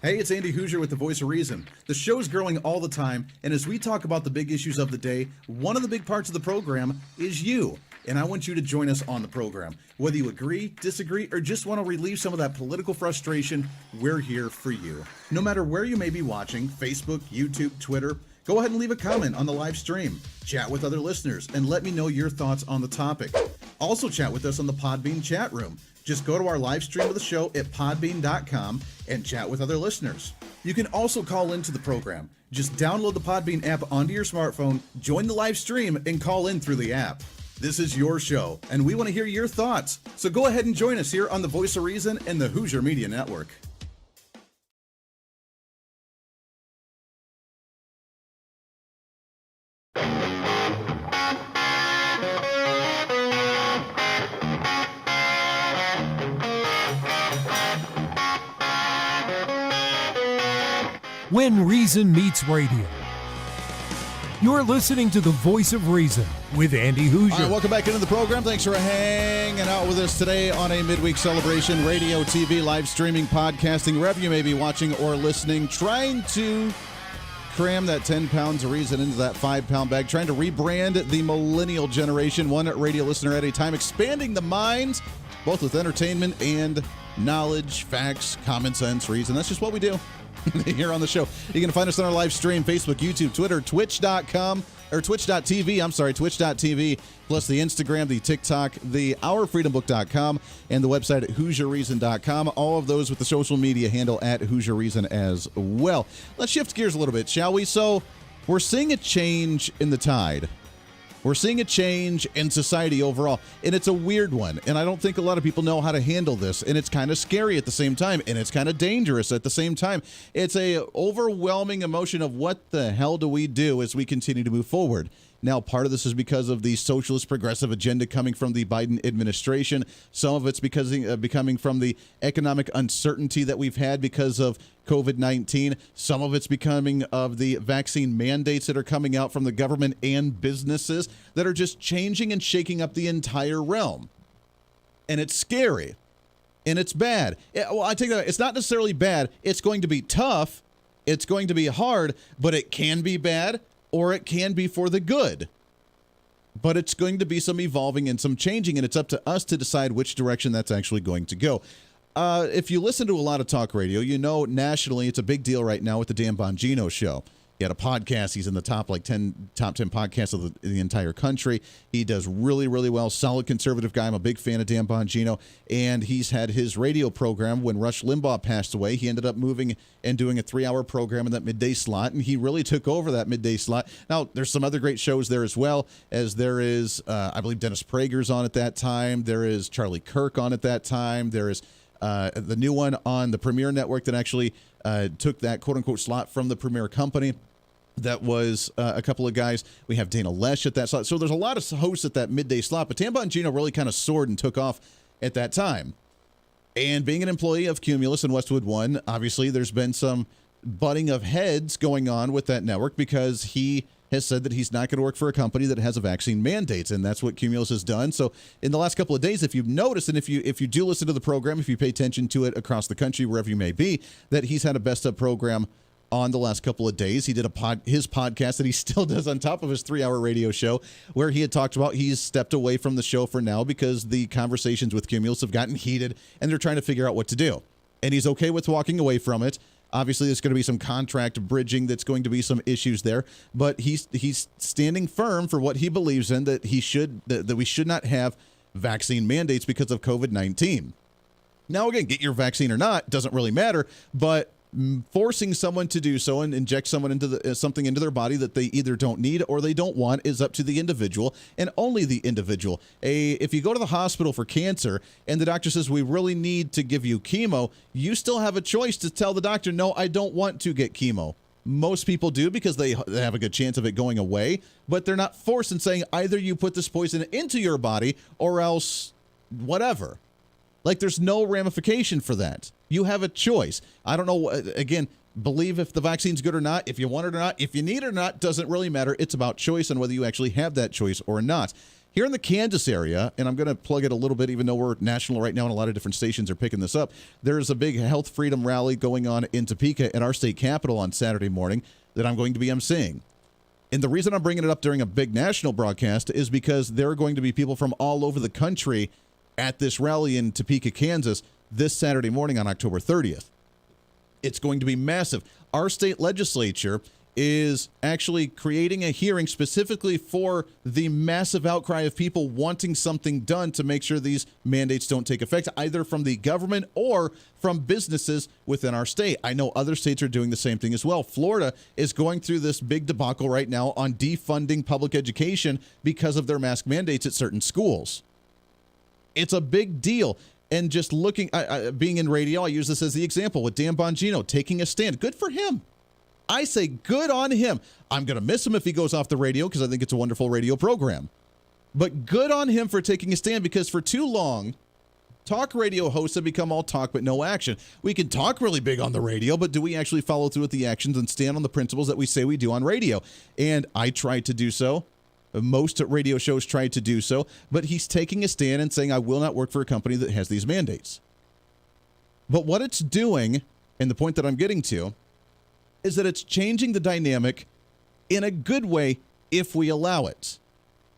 Speaker 12: Hey, it's Andy Hooser with the Voice of Reason. The show's growing all the time, and as we talk about the big issues of the day, one of the big parts of the program is you. And I want you to join us on the program. Whether you agree, disagree, or just want to relieve some of that political frustration, we're here for you. No matter where you may be watching, Facebook, YouTube, Twitter, go ahead and leave a comment on the live stream. Chat with other listeners and let me know your thoughts on the topic. Also chat with us on the Podbean chat room. Just go to our live stream of the show at podbean.com and chat with other listeners. You can also call into the program. Just download the Podbean app onto your smartphone, join the live stream, and call in through the app. This is your show, and we want to hear your thoughts. So go ahead and join us here on the Voice of Reason and the Hooser Media Network.
Speaker 11: When Reason Meets Radio. You're listening to the Voice of Reason with Andy Hooser.
Speaker 12: All right, welcome back into the program. Thanks for hanging out with us today on a midweek celebration. Radio, TV, live streaming, podcasting, wherever you may be watching or listening. Trying to cram that 10 pounds of reason into that 5-pound bag. Trying to rebrand the millennial generation, one radio listener at a time. Expanding the minds, both with entertainment and knowledge, facts, common sense, reason. That's just what we do here on the show. You can find us on our live stream, Facebook, YouTube, Twitter, twitch.com, or twitch.tv, plus the Instagram, the TikTok, the ourfreedombook.com, and the website at HooserReason.com. All of those with the social media handle at Hooser Reason as well. Let's shift gears a little bit, shall we? So we're seeing a change in the tide. We're seeing a change in society overall, and it's a weird one, and I don't think a lot of people know how to handle this, and it's kind of scary at the same time, and it's kind of dangerous at the same time. It's a overwhelming emotion of what the hell do we do as we continue to move forward. Now, part of this is because of the socialist progressive agenda coming from the Biden administration. Some of it's because becoming from the economic uncertainty that we've had because of COVID-19. Some of it's becoming of the vaccine mandates that are coming out from the government and businesses that are just changing and shaking up the entire realm. And it's scary. And it's bad. Well, I take that. It's not necessarily bad. It's going to be tough. It's going to be hard, but it can be bad. Or it can be for the good. But it's going to be some evolving and some changing, and it's up to us to decide which direction that's actually going to go. If you listen to a lot of talk radio, you know nationally it's a big deal right now with the Dan Bongino show. He had a podcast. He's in the top 10 podcasts of the entire country. He does really, really well. Solid conservative guy. I'm a big fan of Dan Bongino. And he's had his radio program when Rush Limbaugh passed away. He ended up moving and doing a 3-hour program in that midday slot. And he really took over that midday slot. Now, there's some other great shows there as well, as there is, I believe, Dennis Prager's on at that time. There is Charlie Kirk on at that time. There is the new one on the Premier Network that actually took that quote-unquote slot from the Premier company. That was a couple of guys. We have Dana Lesh at that slot. So there's a lot of hosts at that midday slot, but Dan Bongino really kind of soared and took off at that time. And being an employee of Cumulus and Westwood One, obviously there's been some butting of heads going on with that network because he has said that he's not going to work for a company that has a vaccine mandates, and that's what Cumulus has done. So in the last couple of days, if you've noticed, and if you do listen to the program, if you pay attention to it across the country, wherever you may be, that he's had a best of program on the last couple of days. He did his podcast that he still does on top of his 3-hour radio show, where he had talked about he's stepped away from the show for now because the conversations with Cumulus have gotten heated and they're trying to figure out what to do. And he's okay with walking away from it. Obviously, there's going to be some contract bridging. That's going to be some issues there, but he's standing firm for what he believes in, that we should not have vaccine mandates because of COVID-19. Now, again, get your vaccine or not doesn't really matter, but forcing someone to do so and inject someone into something into their body that they either don't need or they don't want is up to the individual, and only the individual. If you go to the hospital for cancer and the doctor says we really need to give you chemo, you still have a choice to tell the doctor, no, I don't want to get chemo. Most people do because they have a good chance of it going away, but they're not forced and saying either you put this poison into your body or else whatever. Like, there's no ramification for that. You have a choice. I don't know, again, believe if the vaccine's good or not, if you want it or not, if you need it or not, doesn't really matter. It's about choice and whether you actually have that choice or not. Here in the Kansas area, and I'm going to plug it a little bit, even though we're national right now and a lot of different stations are picking this up, there's a big health freedom rally going on in Topeka at our state capitol on Saturday morning that I'm going to be emceeing. And the reason I'm bringing it up during a big national broadcast is because there are going to be people from all over the country at this rally in Topeka, Kansas, this Saturday morning on October 30th. It's going to be massive. Our state legislature is actually creating a hearing specifically for the massive outcry of people wanting something done to make sure these mandates don't take effect, either from the government or from businesses within our state. I know other states are doing the same thing as well. Florida is going through this big debacle right now on defunding public education because of their mask mandates at certain schools. It's a big deal. And just looking, being in radio, I use this as the example with Dan Bongino taking a stand. Good for him. I say good on him. I'm going to miss him if he goes off the radio because I think it's a wonderful radio program. But good on him for taking a stand, because for too long, Talk radio hosts have become all talk but no action. We can talk really big on the radio, but do we actually follow through with the actions and stand on the principles that we say we do on radio? And I tried to do so. Most radio shows tried to do so, but he's taking a stand and saying, I will not work for a company that has these mandates. But what it's doing, and the point that I'm getting to, is that it's changing the dynamic in a good way if we allow it.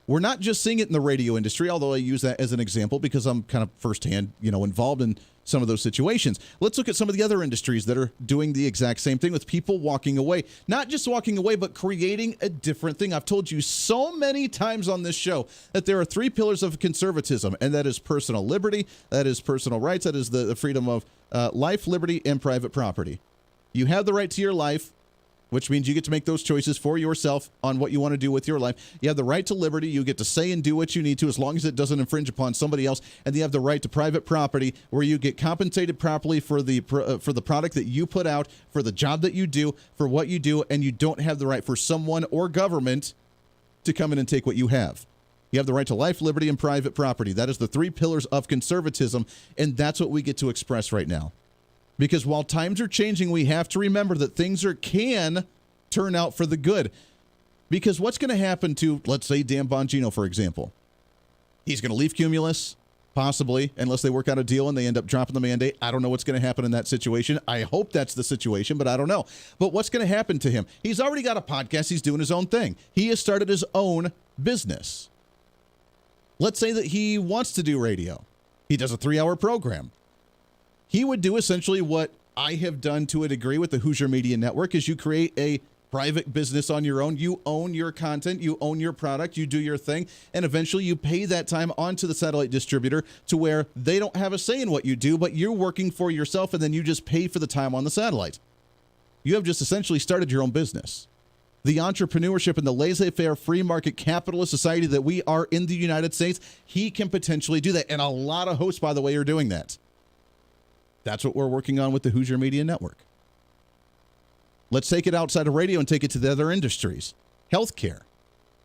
Speaker 12: We're not just seeing it in the radio industry, although I use that as an example because I'm kind of firsthand, involved in some of those situations. Let's look at some of the other industries that are doing the exact same thing with people walking away. Not just walking away, but creating a different thing. I've told you so many times on this show that there are 3 pillars of conservatism, and that is personal liberty, that is personal rights, that is the freedom of life, liberty, and private property. You have the right to your life, which means you get to make those choices for yourself on what you want to do with your life. You have the right to liberty. You get to say and do what you need to as long as it doesn't infringe upon somebody else. And you have the right to private property, where you get compensated properly for the product that you put out, for the job that you do, for what you do, and you don't have the right for someone or government to come in and take what you have. You have the right to life, liberty, and private property. That is the 3 pillars of conservatism, and that's what we get to express right now. Because while times are changing, we have to remember that things can turn out for the good. Because what's going to happen to, let's say, Dan Bongino, for example? He's going to leave Cumulus, possibly, unless they work out a deal and they end up dropping the mandate. I don't know what's going to happen in that situation. I hope that's the situation, but I don't know. But what's going to happen to him? He's already got a podcast. He's doing his own thing. He has started his own business. Let's say that he wants to do radio. He does a 3-hour program. He would do essentially what I have done to a degree with the Hooser Media Network, is you create a private business on your own. You own your content, you own your product, you do your thing, and eventually you pay that time onto the satellite distributor to where they don't have a say in what you do, but you're working for yourself, and then you just pay for the time on the satellite. You have just essentially started your own business. The entrepreneurship and the laissez-faire free market capitalist society that we are in the United States, he can potentially do that. And a lot of hosts, by the way, are doing that. That's what we're working on with the Hooser Media Network. Let's take it outside of radio and take it to the other industries. Healthcare.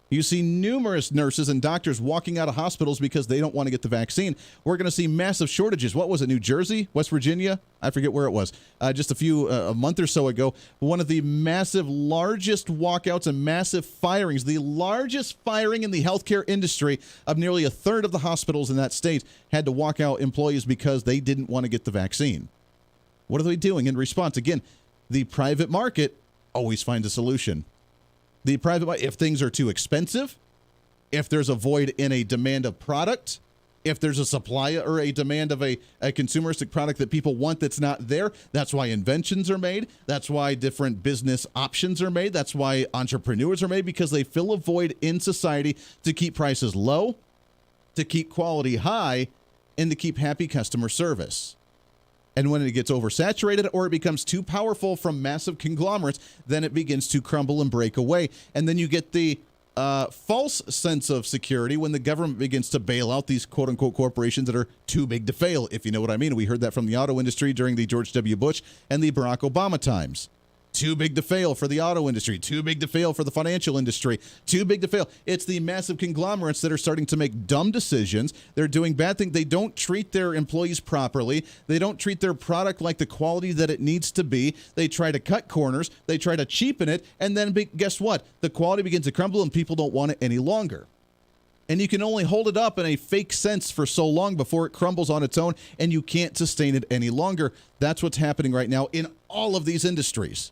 Speaker 12: You see numerous nurses and doctors walking out of hospitals because they don't want to get the vaccine. We're going to see massive shortages. What was it, New Jersey, West Virginia? I forget where it was. Just a month or so ago, one of the largest walkouts and massive firings, the largest firing in the healthcare industry of nearly a third of the hospitals in that state had to walk out employees because they didn't want to get the vaccine. What are they doing in response? Again, the private market always finds a solution. The private market, if things are too expensive, if there's a void in a demand of product, if there's a supply or a demand of a consumeristic product that people want that's not there, that's why inventions are made. That's why different business options are made. That's why entrepreneurs are made, because they fill a void in society to keep prices low, to keep quality high, and to keep happy customer service. And when it gets oversaturated or it becomes too powerful from massive conglomerates, then it begins to crumble and break away. And then you get the false sense of security when the government begins to bail out these quote-unquote corporations that are too big to fail, if you know what I mean. We heard that from the auto industry during the George W. Bush and the Barack Obama times. Too big to fail for the auto industry, too big to fail for the financial industry, too big to fail. It's the massive conglomerates that are starting to make dumb decisions. They're doing bad things. They don't treat their employees properly. They don't treat their product like the quality that it needs to be. They try to cut corners. They try to cheapen it. And then guess what? The quality begins to crumble and people don't want it any longer. And you can only hold it up in a fake sense for so long before it crumbles on its own and you can't sustain it any longer. That's what's happening right now in all of these industries.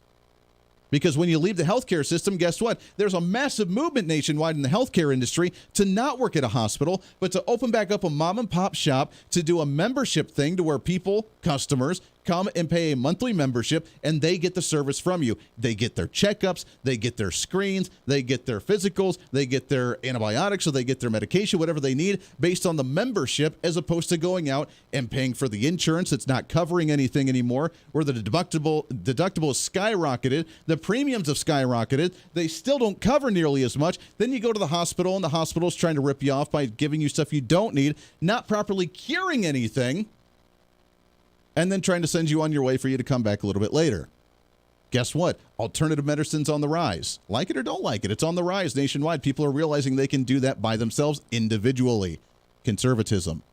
Speaker 12: Because when you leave the healthcare system, guess what? There's a massive movement nationwide in the healthcare industry to not work at a hospital, but to open back up a mom and pop shop, to do a membership thing to where people, customers, come and pay a monthly membership and they get the service from you. They get their checkups, they get their screens, they get their physicals, they get their antibiotics, or they get their medication, whatever they need based on the membership, as opposed to going out and paying for the insurance that's not covering anything anymore, where the deductible is skyrocketed, the premiums have skyrocketed, they still don't cover nearly as much. Then you go to the hospital and the hospital's trying to rip you off by giving you stuff you don't need, not properly curing anything, and then trying to send you on your way for you to come back a little bit later. Guess what? Alternative medicine's on the rise. Like it or don't like it, it's on the rise nationwide. People are realizing they can do that by themselves individually. Conservatism.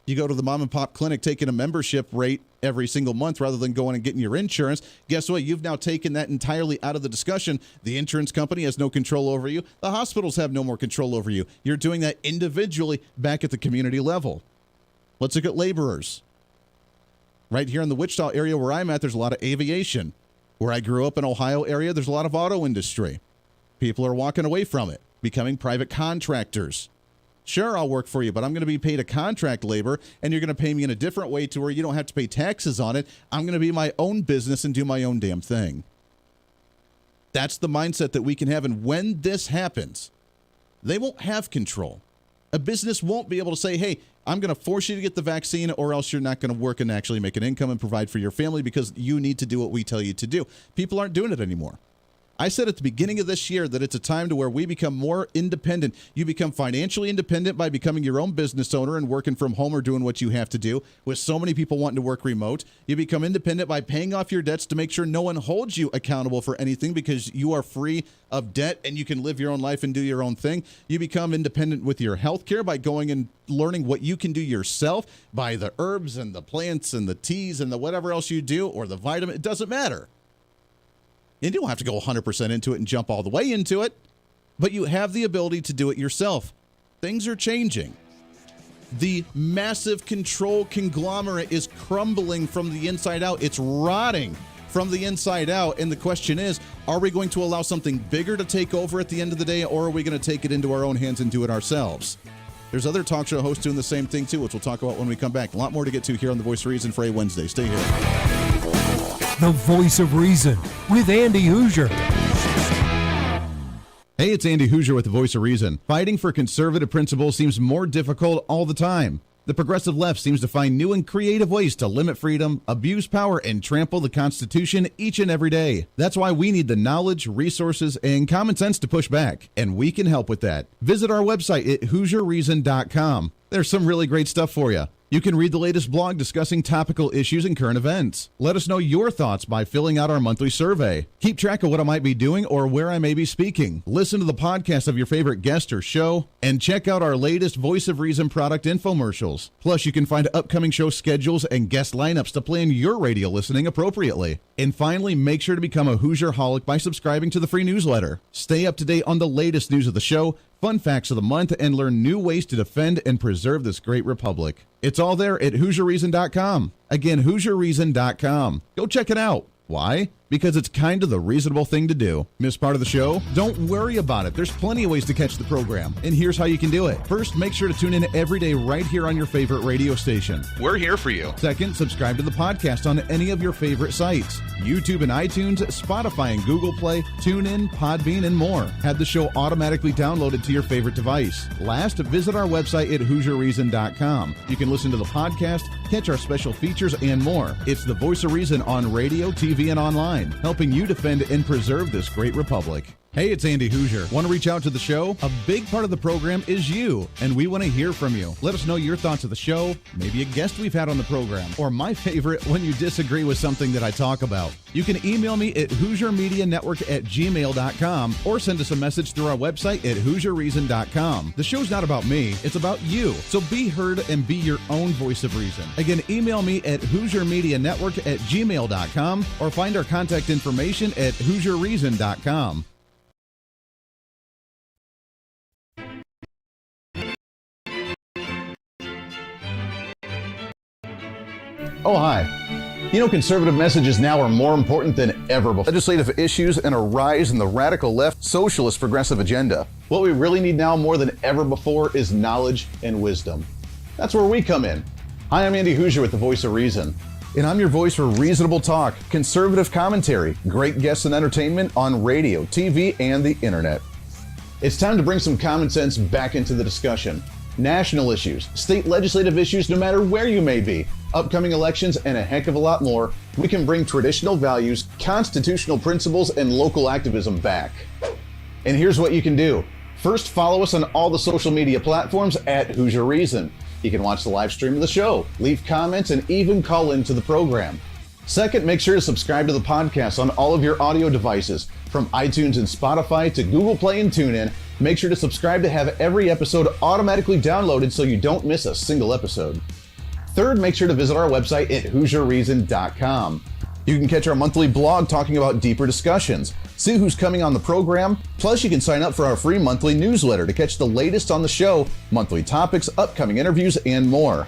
Speaker 12: You go to the mom and pop clinic taking a membership rate every single month rather than going and getting your insurance. Guess what? You've now taken that entirely out of the discussion. The insurance company has no control over you. The hospitals have no more control over you. You're doing that individually back at the community level. Let's look at laborers. Right here in the Wichita area where I'm at, there's a lot of aviation. Where I grew up in Ohio area, there's a lot of auto industry. People are walking away from it, becoming private contractors. Sure, I'll work for you, but I'm going to be paid a contract labor, and you're going to pay me in a different way to where you don't have to pay taxes on it. I'm going to be my own business and do my own damn thing. That's the mindset that we can have, and when this happens, they won't have control. A business won't be able to say, hey, I'm going to force you to get the vaccine or else you're not going to work and actually make an income and provide for your family because you need to do what we tell you to do. People aren't doing it anymore. I said at the beginning of this year that it's a time to where we become more independent. You become financially independent by becoming your own business owner and working from home or doing what you have to do. With so many people wanting to work remote, you become independent by paying off your debts to make sure no one holds you accountable for anything because you are free of debt and you can live your own life and do your own thing. You become independent with your health care by going and learning what you can do yourself by the herbs and the plants and the teas and the whatever else you do or the vitamin. It doesn't matter. And you don't have to go 100% into it and jump all the way into it, but you have the ability to do it yourself. Things are changing. The massive control conglomerate is crumbling from the inside out. It's rotting from the inside out. And the question is, are we going to allow something bigger to take over at the end of the day, or are we going to take it into our own hands and do it ourselves? There's other talk show hosts doing the same thing, too, which we'll talk about when we come back. A lot more to get to here on The Voice of Reason for a Wednesday. Stay here.
Speaker 11: The Voice of Reason with Andy Hooser.
Speaker 7: Hey, it's Andy Hooser with The Voice of Reason. Fighting for conservative principles seems more difficult all the time. The progressive left seems to find new and creative ways to limit freedom, abuse power, and trample the Constitution each and every day. That's why we need the knowledge, resources, and common sense to push back, and we can help with that. Visit our website at HooserReason.com. There's some really great stuff for you. You can read the latest blog discussing topical issues and current events. Let us know your thoughts by filling out our monthly survey. Keep track of what I might be doing or where I may be speaking. Listen to the podcast of your favorite guest or show, and check out our latest Voice of Reason product infomercials. Plus, you can find upcoming show schedules and guest lineups to plan your radio listening appropriately. And finally, make sure to become a Hoosier-holic by subscribing to the free newsletter. Stay up to date on the latest news of the show, fun facts of the month, and learn new ways to defend and preserve this great republic. It's all there at HooserReason.com. Again, HooserReason.com. Go check it out. Why? Because it's kind of the reasonable thing to do. Miss part of the show? Don't worry about it. There's plenty of ways to catch the program. And here's how you can do it. First, make sure to tune in every day right here on your favorite radio station.
Speaker 14: We're here for you.
Speaker 7: Second, subscribe to the podcast on any of your favorite sites. YouTube and iTunes, Spotify and Google Play, TuneIn, Podbean, and more. Have the show automatically downloaded to your favorite device. Last, visit our website at HooserReason.com. You can listen to the podcast, catch our special features, and more. It's the Voice of Reason on radio, TV, and online, helping you defend and preserve this great republic. Hey, it's Andy Hooser. Want to reach out to the show? A big part of the program is you, and we want to hear from you. Let us know your thoughts of the show, maybe a guest we've had on the program, or my favorite, when you disagree with something that I talk about. You can email me at HooserMediaNetwork@gmail.com or send us a message through our website at HooserReason.com. The show's not about me, it's about you. So be heard and be your own voice of reason. Again, email me at HooserMediaNetwork@gmail.com or find our contact information at HooserReason.com. Oh, hi. You know, conservative messages now are more important than ever before. Legislative issues and a rise in the radical left socialist progressive agenda. What we really need now more than ever before is knowledge and wisdom. That's where we come in. Hi, I'm Andy Hooser with The Voice of Reason. And I'm your voice for reasonable talk, conservative commentary, great guests and entertainment on radio, TV, and the internet. It's time to bring some common sense back into the discussion. National issues, state legislative issues, no matter where you may be, upcoming elections, and a heck of a lot more, we can bring traditional values, constitutional principles, and local activism back. And here's what you can do. First, follow us on all the social media platforms at Hoosier Reason. You can watch the live stream of the show, leave comments, and even call into the program. Second, make sure to subscribe to the podcast on all of your audio devices, from iTunes and Spotify to Google Play and TuneIn. Make sure to subscribe to have every episode automatically downloaded so you don't miss a single episode.
Speaker 12: Third, make sure to visit our website at HooserReason.com. You can catch our monthly blog talking about deeper discussions, see who's coming on the program, plus you can sign up for our free monthly newsletter to catch the latest on the show, monthly topics, upcoming interviews, and more.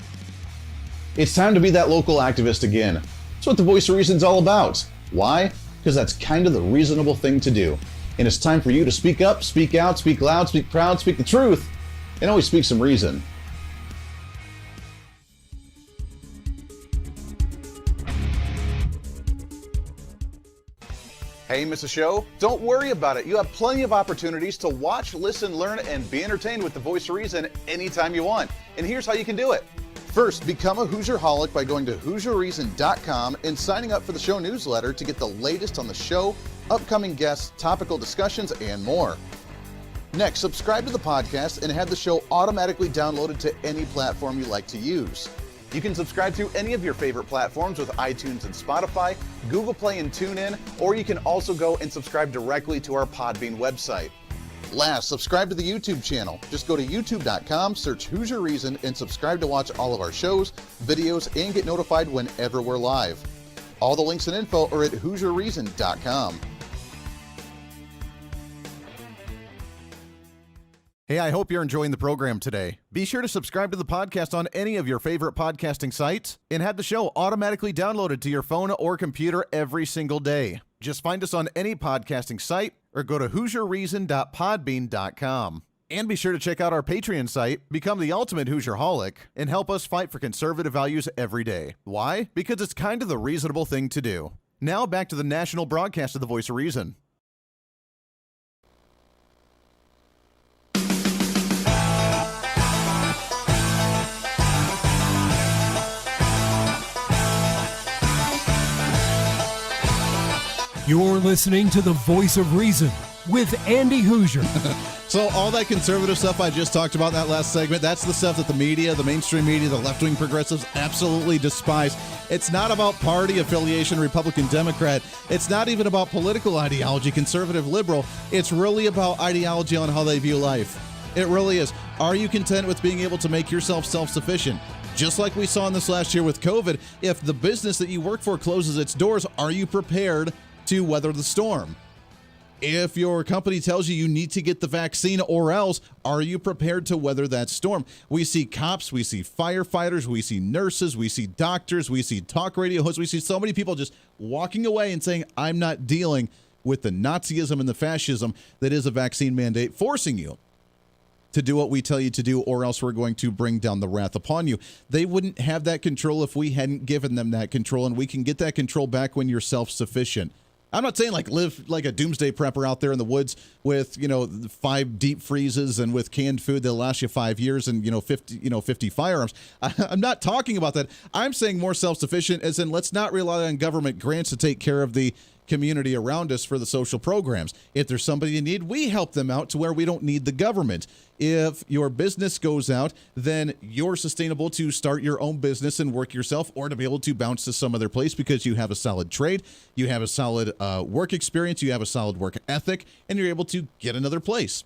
Speaker 12: It's time to be that local activist again. That's what the Voice of Reason's all about. Why? Because that's kind of the reasonable thing to do. And it's time for you to speak up, speak out, speak loud, speak proud, speak the truth, and always speak some reason. Hey, miss a show? Don't worry about it. You have plenty of opportunities to watch, listen, learn, and be entertained with the Voice of Reason anytime you want. And here's how you can do it. First, become a Hoosier-holic by going to HooserReason.com and signing up for the show newsletter to get the latest on the show, upcoming guests, topical discussions, and more. Next, subscribe to the podcast and have the show automatically downloaded to any platform you like to use. You can subscribe through any of your favorite platforms with iTunes and Spotify, Google Play and TuneIn, or you can also go and subscribe directly to our Podbean website. Last, subscribe to the YouTube channel. Just go to youtube.com, search Hoosier Reason, and subscribe to watch all of our shows, videos, and get notified whenever we're live. All the links and info are at HooserReason.com. Hey, I hope you're enjoying the program today. Be sure to subscribe to the podcast on any of your favorite podcasting sites and have the show automatically downloaded to your phone or computer every single day. Just find us on any podcasting site or go to HooserReason.podbean.com. And be sure to check out our Patreon site, become the ultimate Hoosier-holic, and help us fight for conservative values every day. Why? Because it's kind of the reasonable thing to do. Now back to the national broadcast of the Voice of Reason.
Speaker 11: You're listening to the Voice of Reason with Andy Hooser.
Speaker 12: So all that conservative stuff I just talked about in that last segment, that's the stuff that the media, the mainstream media, the left-wing progressives absolutely despise. It's not about party affiliation, Republican, Democrat. It's not even about political ideology, conservative, liberal. It's really about ideology on how they view life. It really is. Are you content with being able to make yourself self-sufficient? Just like we saw in this last year with COVID, if the business that you work for closes its doors, are you prepared to weather the storm? If your company tells you you need to get the vaccine or else, are you prepared to weather that storm? We see cops, we see firefighters, we see nurses, we see doctors, we see talk radio hosts, we see so many people just walking away and saying, I'm not dealing with the Nazism and the fascism that is a vaccine mandate forcing you to do what we tell you to do, or else we're going to bring down the wrath upon you. They wouldn't have that control if we hadn't given them that control, and we can get that control back when you're self-sufficient. I'm not saying like live like a doomsday prepper out there in the woods with, 5 deep freezes and with canned food that'll last you 5 years and, 50 firearms. I'm not talking about that. I'm saying more self-sufficient as in let's not rely on government grants to take care of the community around us for the social programs. If there's somebody in need, we help them out to where we don't need the government. If your business goes out, then you're sustainable to start your own business and work yourself, or to be able to bounce to some other place because you have a solid trade, you have a solid work experience, you have a solid work ethic, and you're able to get another place.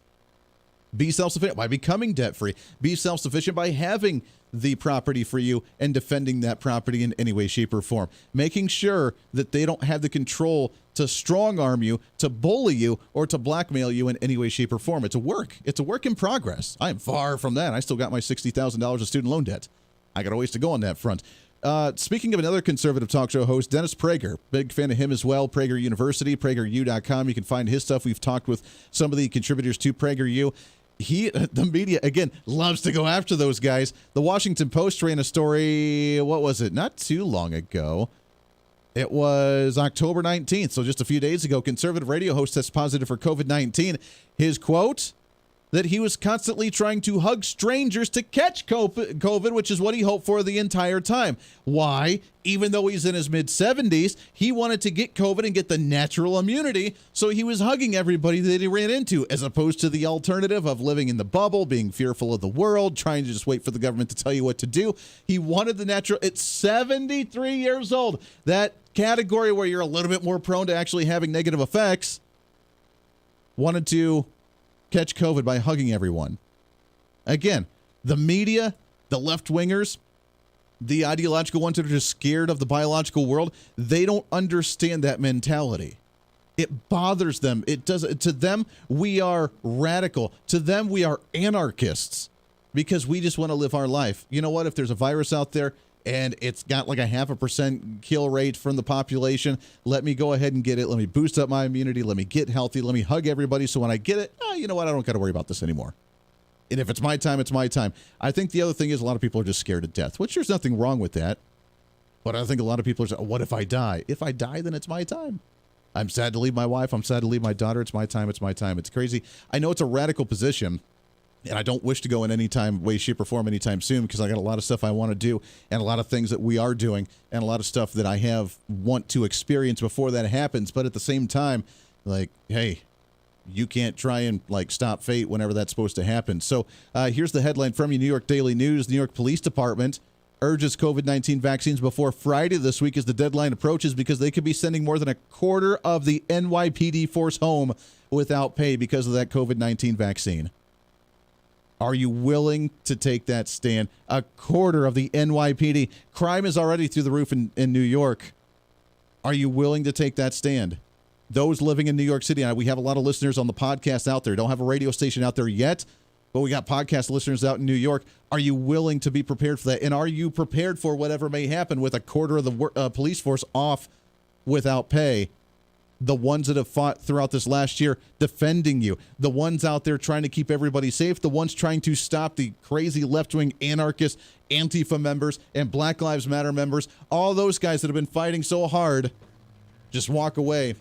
Speaker 12: Be self-sufficient by becoming debt-free. Be self-sufficient by having the property for you and defending that property in any way, shape, or form. Making sure that they don't have the control to strong-arm you, to bully you, or to blackmail you in any way, shape, or form. It's a work. It's a work in progress. I am far from that. I still got my $60,000 of student loan debt. I got a ways to go on that front. Speaking of another conservative talk show host, Dennis Prager, big fan of him as well. Prager University, PragerU.com. You can find his stuff. We've talked with some of the contributors to PragerU. The media, again, loves to go after those guys. The Washington Post ran a story, what was it, not too long ago. It was October 19th, so just a few days ago. Conservative radio host tests positive for COVID-19. His quote, that he was constantly trying to hug strangers to catch COVID, which is what he hoped for the entire time. Why? Even though he's in his mid-70s, he wanted to get COVID and get the natural immunity, so he was hugging everybody that he ran into, as opposed to the alternative of living in the bubble, being fearful of the world, trying to just wait for the government to tell you what to do. He wanted the natural. It's 73 years old. That category where you're a little bit more prone to actually having negative effects, wanted to catch COVID by hugging everyone. Again, the media, the left-wingers, The ideological ones that are just scared of the biological world, they don't understand that mentality. It bothers them. It does. To them, we are radical. To them, we are anarchists because we just want to live our life. You know what? If there's a virus out there and it's got like a 0.5% kill rate from the population, let me go ahead and get it. Let me boost up my immunity. Let me get healthy. Let me hug everybody. So when I get it, you know what? I don't got to worry about this anymore. And if it's my time, it's my time. I think the other thing is a lot of people are just scared to death, which there's nothing wrong with that. But I think a lot of people are saying, what if I die? If I die, then it's my time. I'm sad to leave my wife. I'm sad to leave my daughter. It's my time. It's my time. It's crazy. I know it's a radical position, and I don't wish to go in any time, way, shape, or form anytime soon because I got a lot of stuff I want to do and a lot of things that we are doing and a lot of stuff that I want to experience before that happens. But at the same time, like, hey, you can't try and like stop fate whenever that's supposed to happen. So here's the headline from you, New York Daily News. New York Police Department urges COVID-19 vaccines before Friday this week as the deadline approaches because they could be sending more than a quarter of the NYPD force home without pay because of that COVID-19 vaccine. Are you willing to take that stand? A quarter of the NYPD. Crime is already through the roof in New York. Are you willing to take that stand? Those living in New York City, we have a lot of listeners on the podcast out there. Don't have a radio station out there yet, but we got podcast listeners out in New York. Are you willing to be prepared for that? And are you prepared for whatever may happen with a quarter of the police force off without pay? The ones that have fought throughout this last year defending you, the ones out there trying to keep everybody safe, the ones trying to stop the crazy left-wing anarchist Antifa members and Black Lives Matter members, all those guys that have been fighting so hard just walk away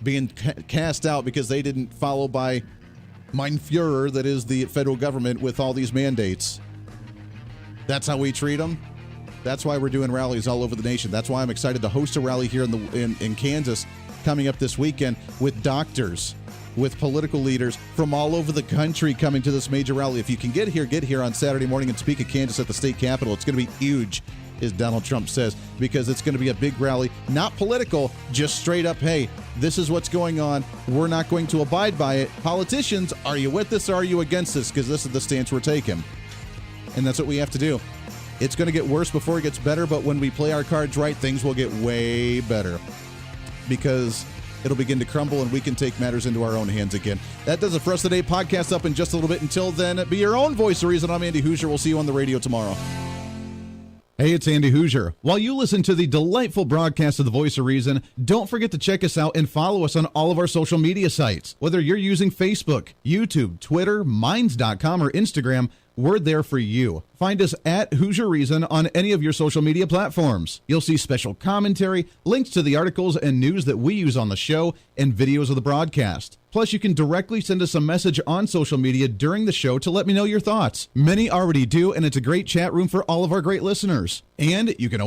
Speaker 12: being cast out because they didn't follow by Mein Führer, that is the federal government, with all these mandates. That's how we treat them. That's why we're doing rallies all over the nation. That's why I'm excited to host a rally here in Kansas coming up this weekend with doctors, with political leaders from all over the country coming to this major rally. If you can get here on Saturday morning and speak at Kansas at the state capitol. It's going to be huge, as Donald Trump says, because it's going to be a big rally, not political, just straight up, hey, this is what's going on. We're not going to abide by it. Politicians, are you with this or are you against this? Because this is the stance we're taking. And that's what we have to do. It's going to get worse before it gets better, but when we play our cards right, things will get way better because it'll begin to crumble and we can take matters into our own hands again. That does it for us today. Podcast up in just a little bit. Until then, be your own voice of reason. I'm Andy Hooser. We'll see you on the radio tomorrow. Hey, it's Andy Hooser. While you listen to the delightful broadcast of the Voice of Reason, don't forget to check us out and follow us on all of our social media sites. Whether you're using Facebook, YouTube, Twitter, Minds.com, or Instagram, we're there for you. Find us at Hoosier Reason on any of your social media platforms. You'll see special commentary, links to the articles and news that we use on the show, and videos of the broadcast. Plus, you can directly send us a message on social media during the show to let me know your thoughts. Many already do, and it's a great chat room for all of our great listeners. And you can